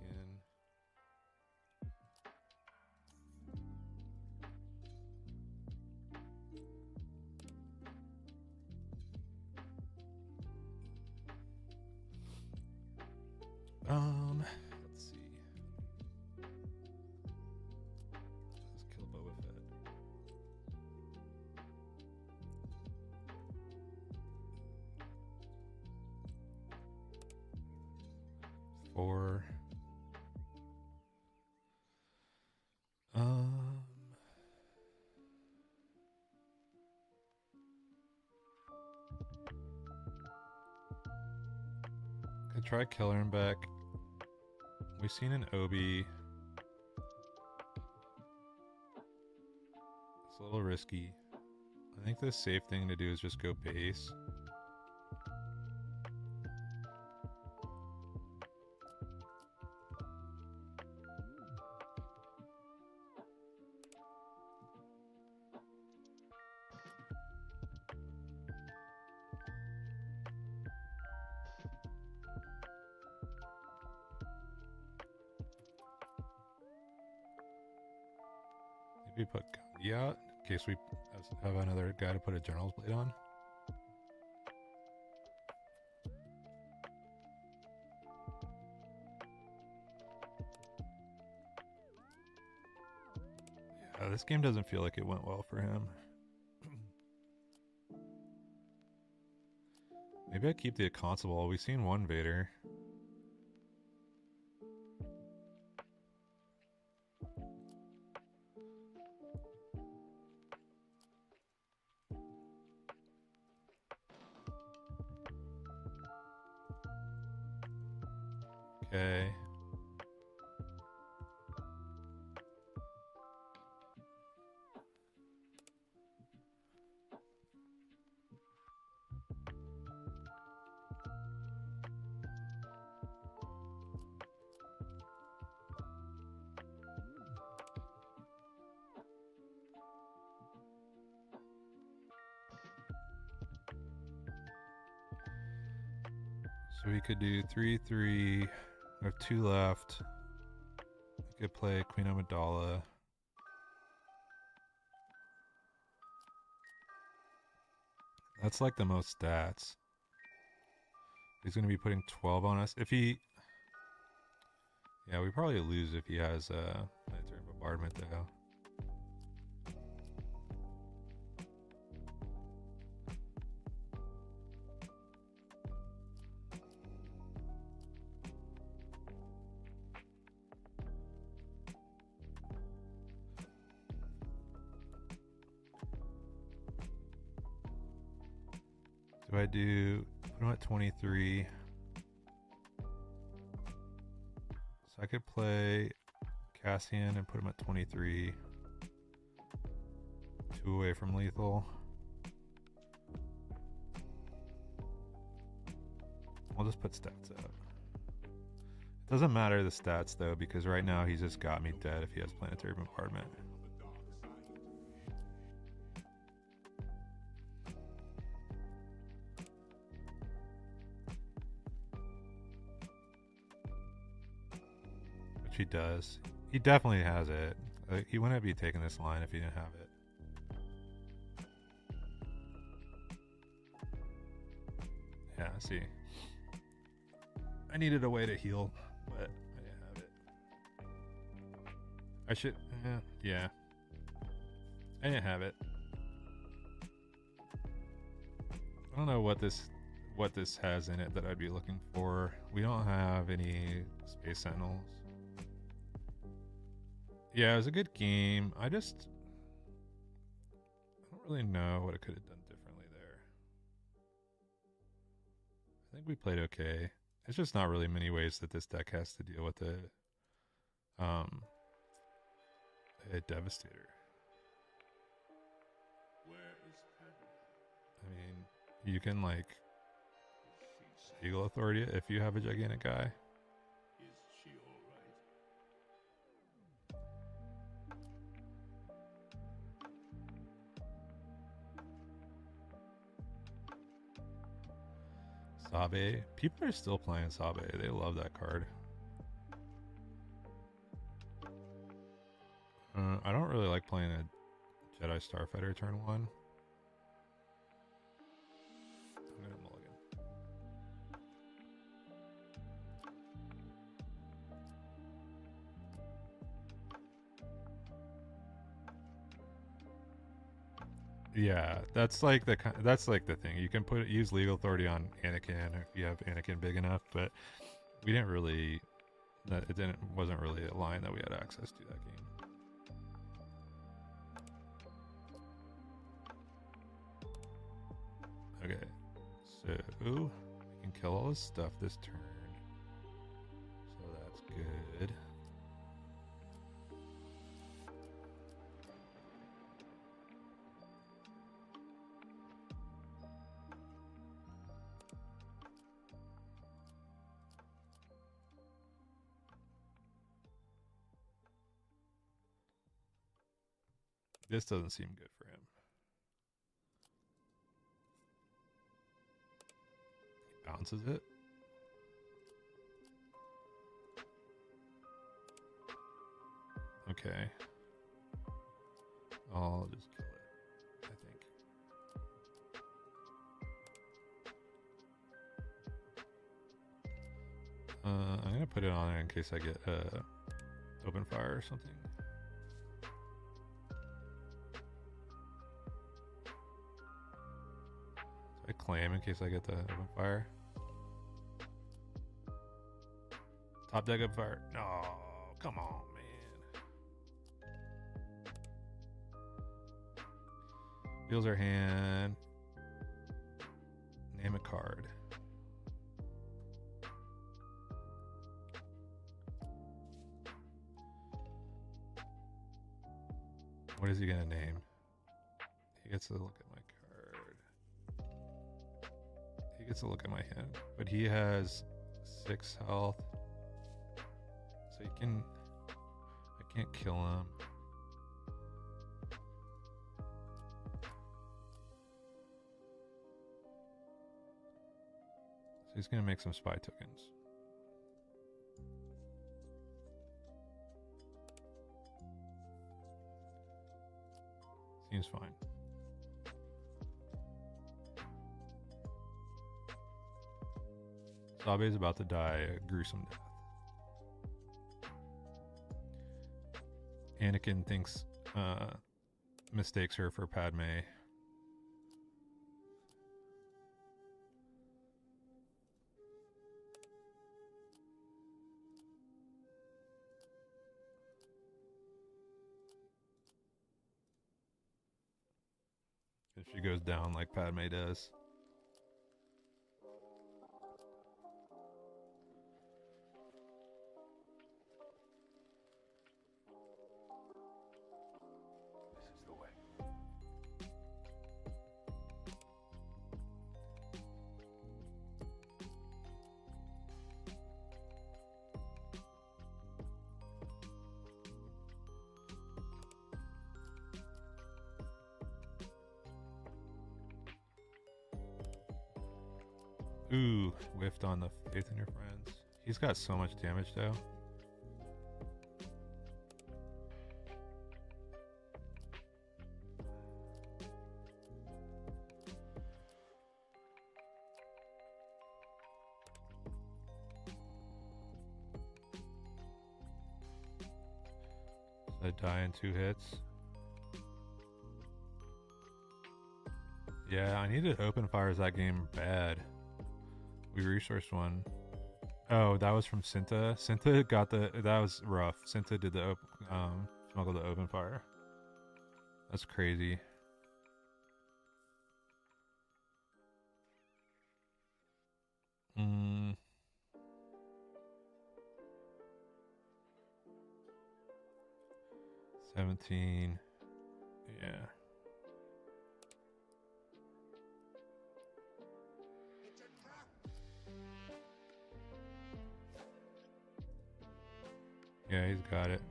Let's see. Let's kill Boba Fett. 4. Could try Killer him back. We've seen an Obi. It's a little risky. I think the safe thing to do is just go base. We put Gandhi out in case we have another guy to put a General's Blade on. Yeah, this game doesn't feel like it went well for him. Maybe I keep the Constable. We've seen one Vader. Okay. So we could do 3-3. We have 2 left. We could play Queen Amidala. That's like the most stats. He's going to be putting 12 on us. If he... Yeah, we probably lose if he has planetary bombardment though. So I do put him at 23. So I could play Cassian and put him at 23. 2 away from lethal. We'll just put stats up. It doesn't matter the stats though, because right now he's just got me dead if he has planetary bombardment. He does. He definitely has it. He wouldn't be taking this line if he didn't have it. Yeah, see. I needed a way to heal, but I didn't have it. I should... yeah. I didn't have it. I don't know what this has in it that I'd be looking for. We don't have any Space Sentinels. Yeah, it was a good game. I don't really know what I could have done differently there. I think we played okay. It's just not really many ways that this deck has to deal with a Devastator. I mean, you can like Eagle Authority it if you have a gigantic guy. Sabe. People are still playing Sabe. They love that card. I don't really like playing a Jedi Starfighter turn 1. I'm gonna mulligan. Yeah, that's like the thing. You can use legal authority on Anakin if you have Anakin big enough, but we didn't really. Wasn't really a line that we had access to that game. Okay, so we can kill all this stuff this turn, so that's good. This doesn't seem good for him. He bounces it. Okay. I'll just kill it, I think. I'm gonna put it on there in case I get open fire or something. So I claim in case I get the open fire. Top deck open fire. No, come on, man. Deals our hand. Name a card. What is he gonna name? He gets to look at my card. He gets to look at my hand, but he has 6 health, so he can. I can't kill him. So he's gonna make some spy tokens. Seems fine. Sabe's about to die a gruesome death. Anakin thinks, mistakes her for Padme. If she goes down like Padme does. This is the way. Ooh, whiffed on the faith in your friends. He's got so much damage though. So I die in 2 hits. Yeah, I needed open fires that game bad. We resourced one. Oh, that was from Cinta. Cinta got the. That was rough. Cinta did the smuggled the open fire. That's crazy. Mm. $17. Yeah. Yeah, he's got it.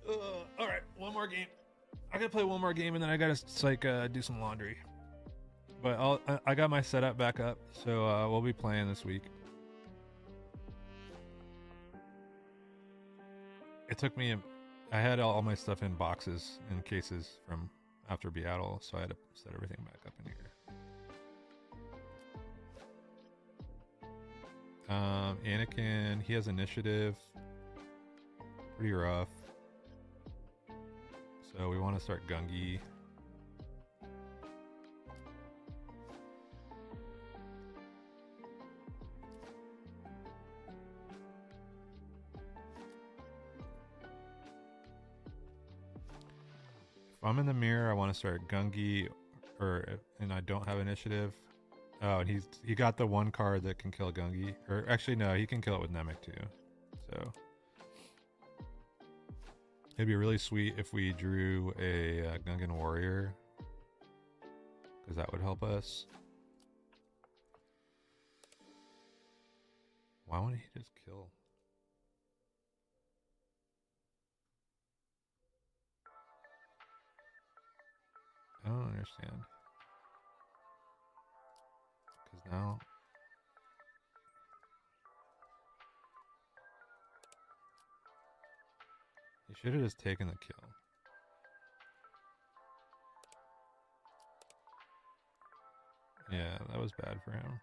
All right, one more game. I gotta play one more game, and then I gotta do some laundry. But I got my setup back up, so we'll be playing this week. It took me. I had all my stuff in boxes and cases from after BIATL, so I had to set everything back up in here. Anakin, he has initiative. Pretty rough. So we want to start Gungi. If I'm in the mirror, I want to start Gungi, and I don't have initiative. Oh, and he got the one card that can kill Gungi. Or actually, no, he can kill it with Namek too. So it'd be really sweet if we drew a Gungan warrior, because that would help us. Why wouldn't he just kill? I don't understand. Because now he should have just taken the kill. Yeah, that was bad for him.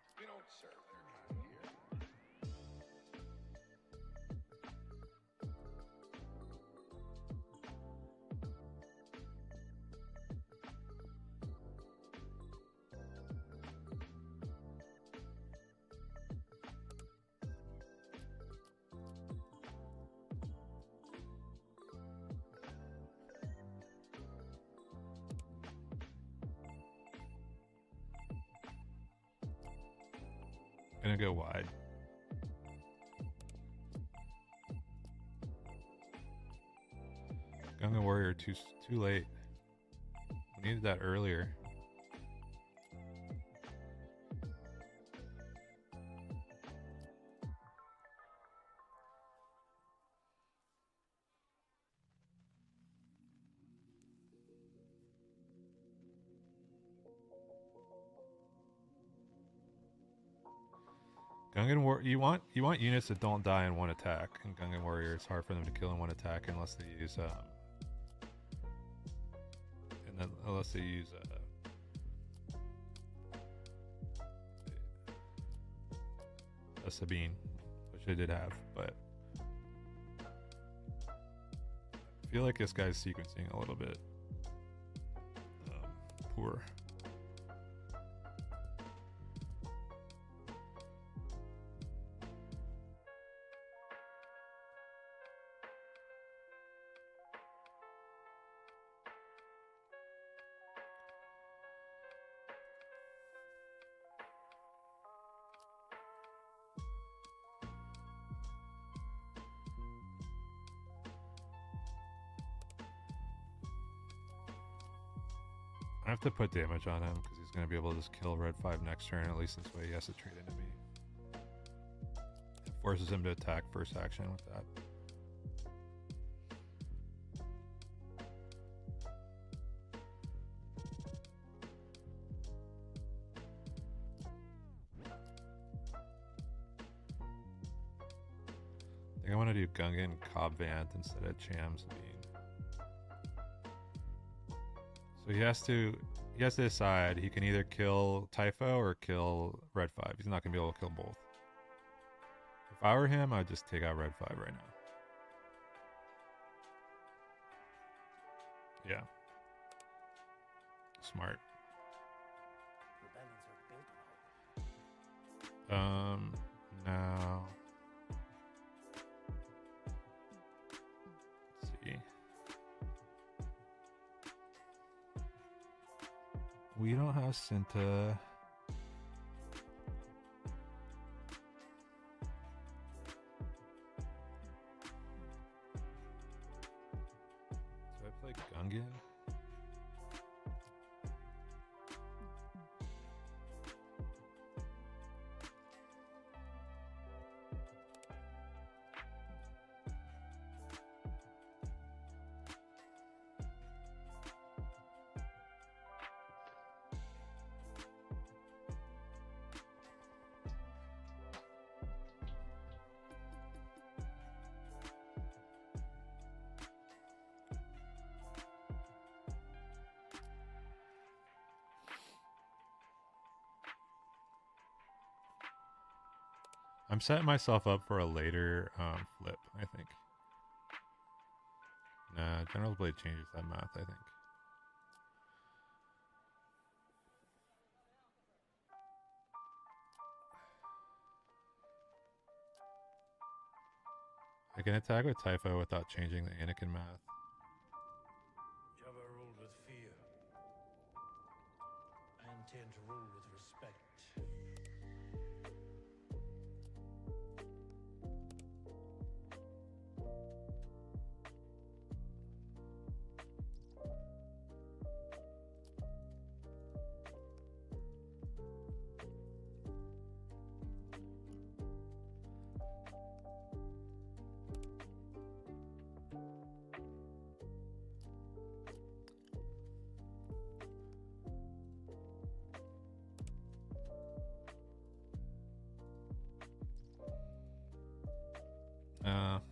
Gonna go wide. Gunga Warrior too late. We needed that earlier. Gungan War, you want units that don't die in one attack. In Gungan Warrior, it's hard for them to kill in one attack unless they use a Sabine, which I did have, but I feel like this guy's sequencing a little bit poor. I have to put damage on him because he's going to be able to just kill red 5 next turn. At least this way he has to trade into me. It forces him to attack first action with that. I think I want to do Gungan Cobb Vant instead of Cham Sabine. So he has to decide. He can either kill Typho or kill Red 5. He's not gonna be able to kill both. If I were him, I'd just take out Red 5 right now. Yeah. Smart. Now. Let's see. We don't have Cinta. Do I play Gungan? I'm setting myself up for a later flip, I think. Nah, General's Blade changes that math, I think. I can attack with Typho without changing the Anakin math. Jabba ruled with fear. I intend to rule with respect.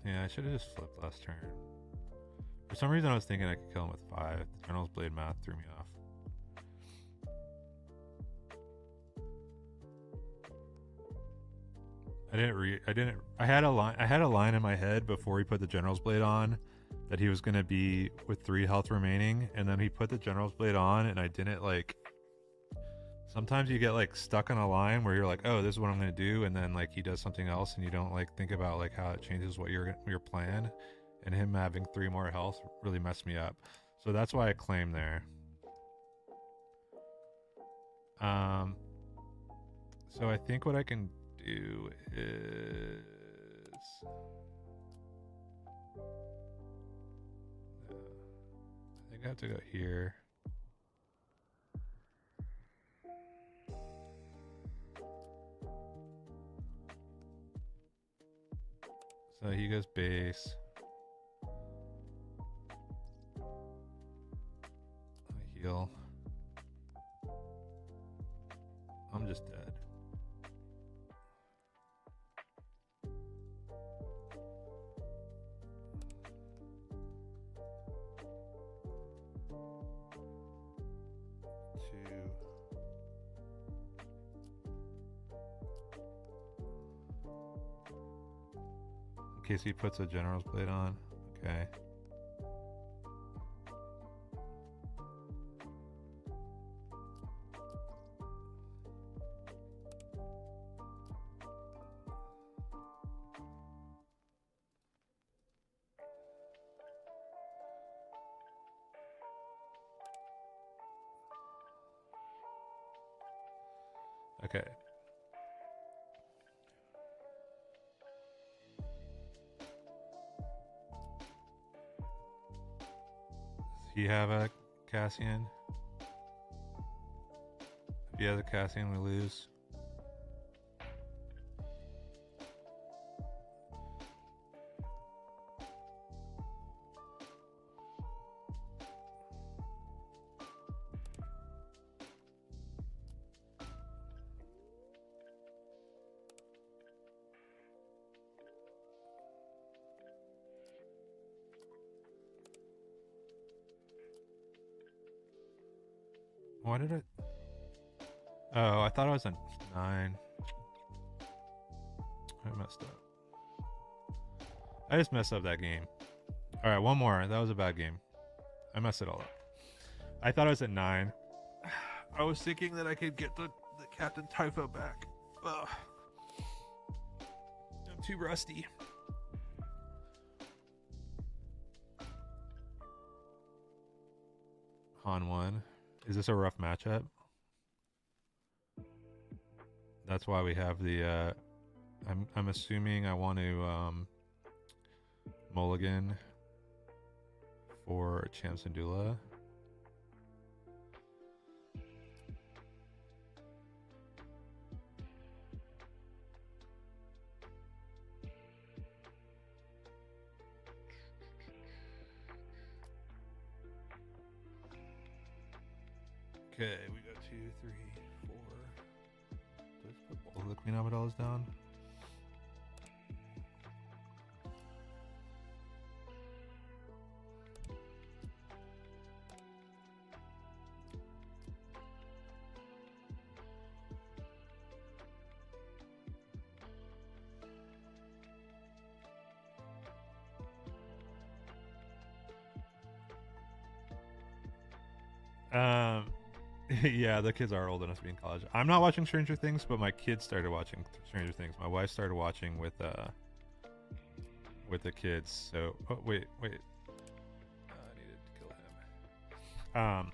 Yeah, I should have just flipped last turn. For some reason I was thinking I could kill him with 5. The General's Blade math threw me off. I had a line in my head before he put the General's Blade on that he was going to be with 3 health remaining, and then he put the General's Blade on, and I didn't like. Sometimes you get like stuck on a line where you're like, oh, this is what I'm going to do, and then like he does something else, and you don't like think about like how it changes what your plan. And him having 3 more health really messed me up, so that's why I claim there. So I think what I can do is I think I have to go here. So he goes base. I heal. I'm just dead. In case he puts a General's Blade on. Okay. Okay. Does he have a Cassian? If he has a Cassian, we lose. Why did it? Oh, I thought I was on 9. I messed up. I just messed up that game. All right, one more. That was a bad game. I messed it all up. I thought I was at 9. I was thinking that I could get the Captain Typho back. Ugh. I'm too rusty. Han 1. Is this a rough matchup? That's why we have the I'm assuming I want to mulligan for Chamsandula. Okay, we got 2, 3, 4. Let's put all the Queen Abidalas down. Yeah, the kids are old enough to be in college. I'm not watching Stranger Things, but my kids started watching Stranger Things. My wife started watching with the kids. So, oh, wait. I needed to kill him.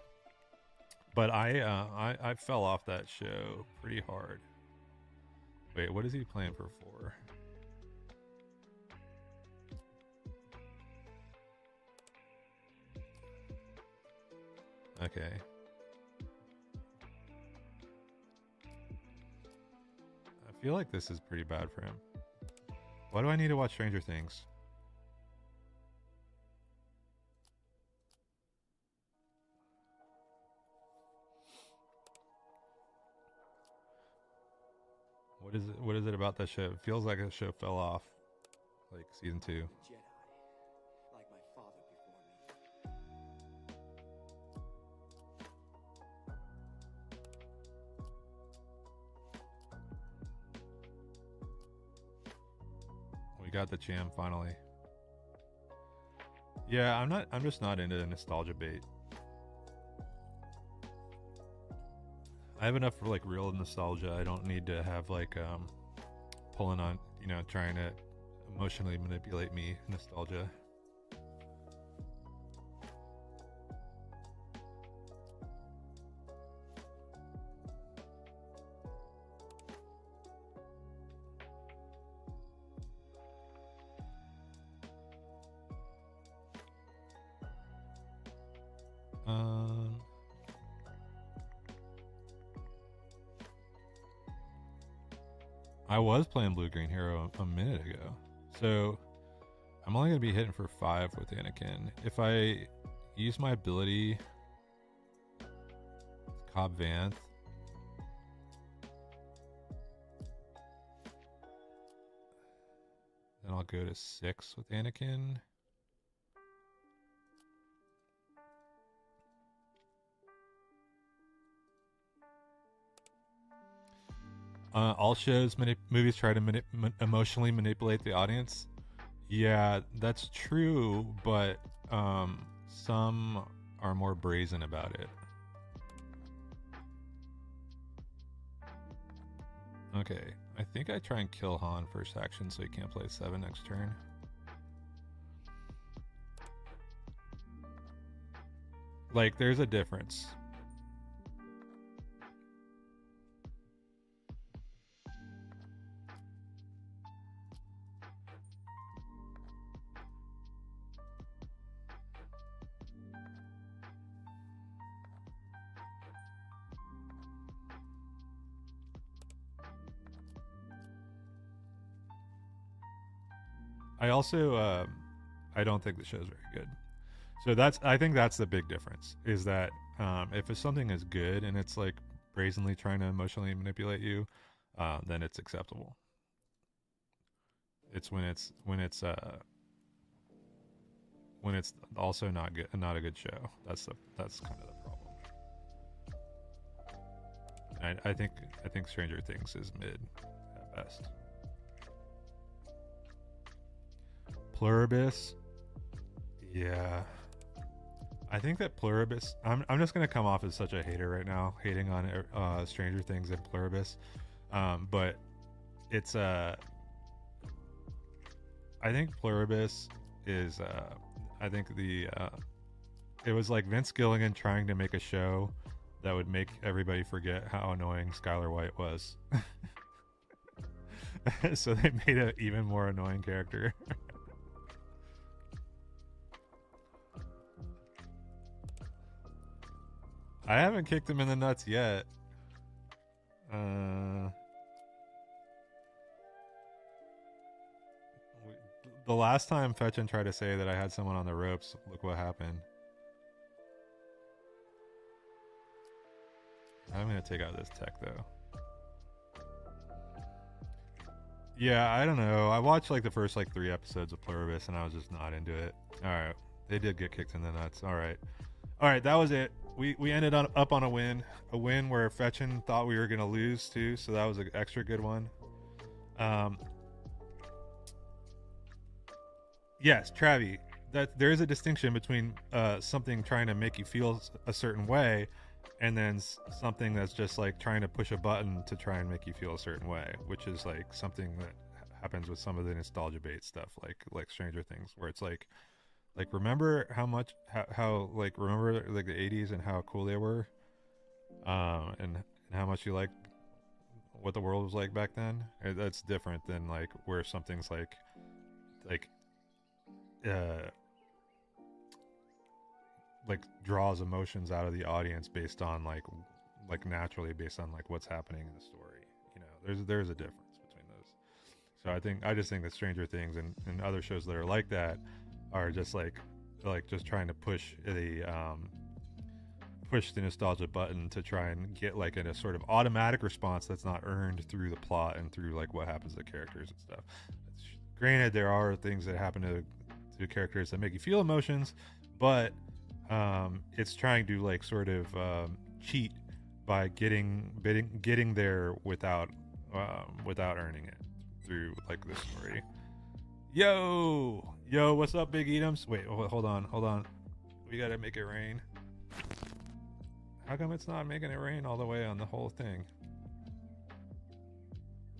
But I fell off that show pretty hard. Wait, what is he playing for 4? Okay. I feel like this is pretty bad for him. Why do I need to watch Stranger Things? What is it about that show? It feels like a show fell off, like season 2. Jedi, like my father before me. got the jam finally. Yeah, I'm just not into the nostalgia bait. I have enough for like real nostalgia. I don't need to have like pulling on, trying to emotionally manipulate me nostalgia. I was playing Blue Green Hero a minute ago, so I'm only going to be hitting for 5 with Anakin. If I use my ability, Cobb Vanth, then I'll go to 6 with Anakin. All shows, movies try to emotionally manipulate the audience. Yeah, that's true, but some are more brazen about it. Okay, I think I try and kill Han first action so he can't play 7 next turn. Like, there's a difference. I also, I don't think the show's very good. So I think that's the big difference, is that if something is good and it's like brazenly trying to emotionally manipulate you, then it's acceptable. It's when it's also not a good show. That's kind of the problem. I think Stranger Things is mid at best. Pluribus, yeah, I think that Pluribus. I'm just gonna come off as such a hater right now, hating on Stranger Things and Pluribus, but it's I think Pluribus is I think it was like Vince Gilligan trying to make a show that would make everybody forget how annoying Skylar White was. So they made an even more annoying character. I haven't kicked him in the nuts yet. The last time Fetchin tried to say that I had someone on the ropes, look what happened. I'm going to take out this tech, though. Yeah, I don't know. I watched like the first like 3 episodes of Pluribus and I was just not into it. Alright. They did get kicked in the nuts. Alright. Alright, that was it. We ended up on a win where Fetchin thought we were going to lose too, so that was an extra good one. Yes, Travi, that there is a distinction between something trying to make you feel a certain way and then something that's just like trying to push a button to try and make you feel a certain way, which is like something that happens with some of the nostalgia bait stuff, like Stranger Things, where it's like remember how remember like the 80s and how cool they were, and how much you liked what the world was like back then. That's different than like where something's like draws emotions out of the audience based on like naturally based on like what's happening in the story. There's a difference between those. So I just think that Stranger Things and other shows that are like that are just like just trying to push the nostalgia button to try and get like in a sort of automatic response that's not earned through the plot and through like what happens to characters and stuff. Granted, there are things that happen to characters that make you feel emotions, but it's trying to like sort of cheat by getting there without earning it through like the story. Yo, what's up, Big Edams? Wait, hold on. We gotta make it rain. How come it's not making it rain all the way on the whole thing?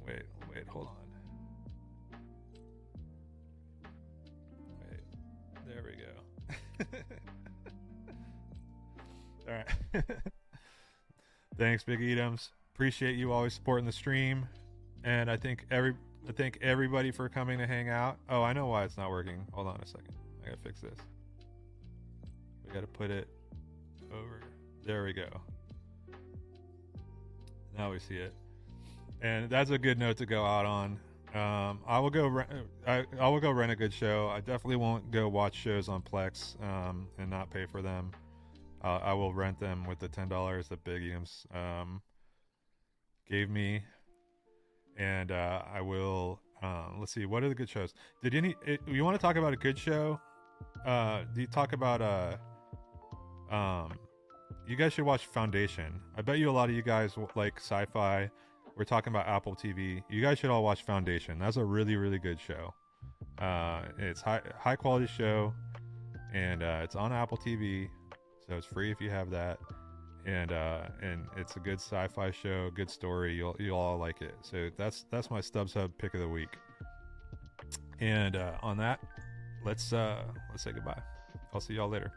Wait, hold on. Wait, there we go. All right. Thanks, Big Edams. Appreciate you always supporting the stream, and I thank everybody for coming to hang out. Oh, I know why it's not working. Hold on a second. I gotta fix this. We gotta put it over. There we go. Now we see it, and that's a good note to go out on. I will go. I will go rent a good show. I definitely won't go watch shows on Plex and not pay for them. I will rent them with the $10 that Big Edams gave me, and I will. Let's see. What are the good shows? You want to talk about a good show? Do you talk about you guys should watch Foundation. I bet you a lot of you guys like sci-fi. We're talking about Apple TV. You guys should all watch Foundation. That's a really, really good show. It's high quality show, and it's on Apple TV, so it's free if you have that. And it's a good sci-fi show, good story. You'll all like it. So that's my Stubbs Hub pick of the week. And on that, let's say goodbye. I'll see y'all later.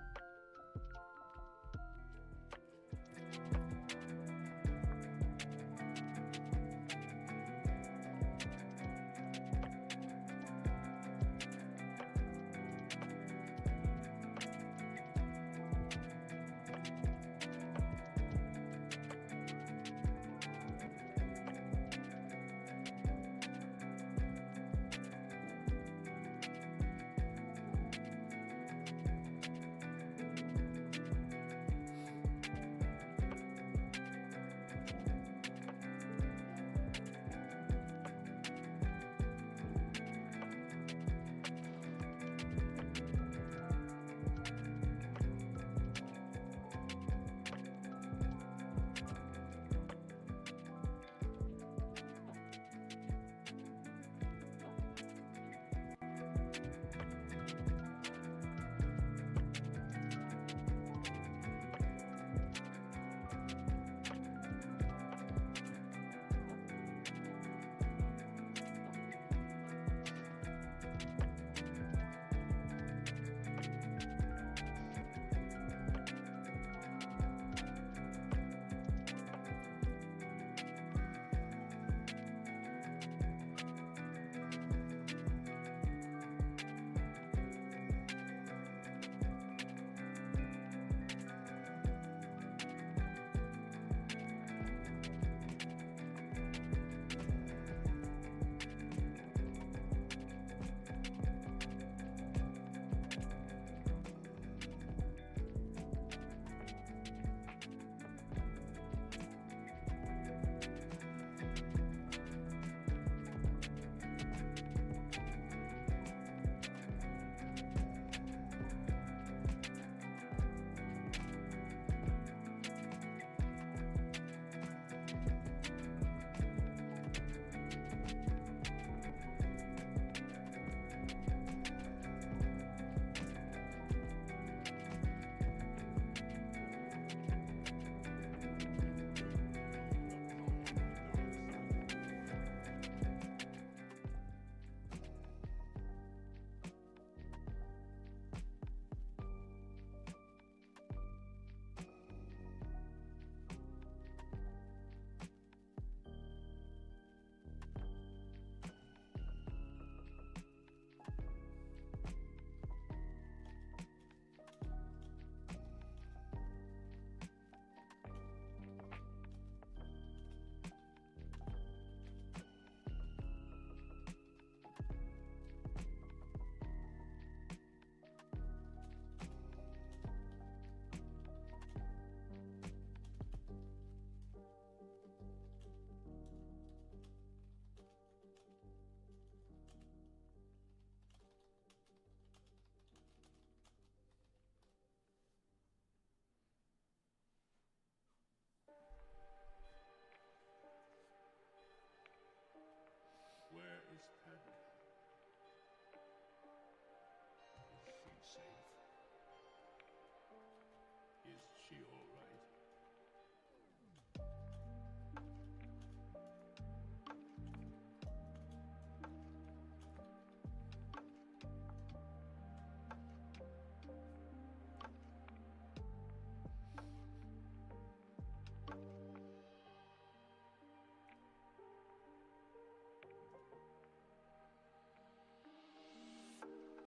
shield.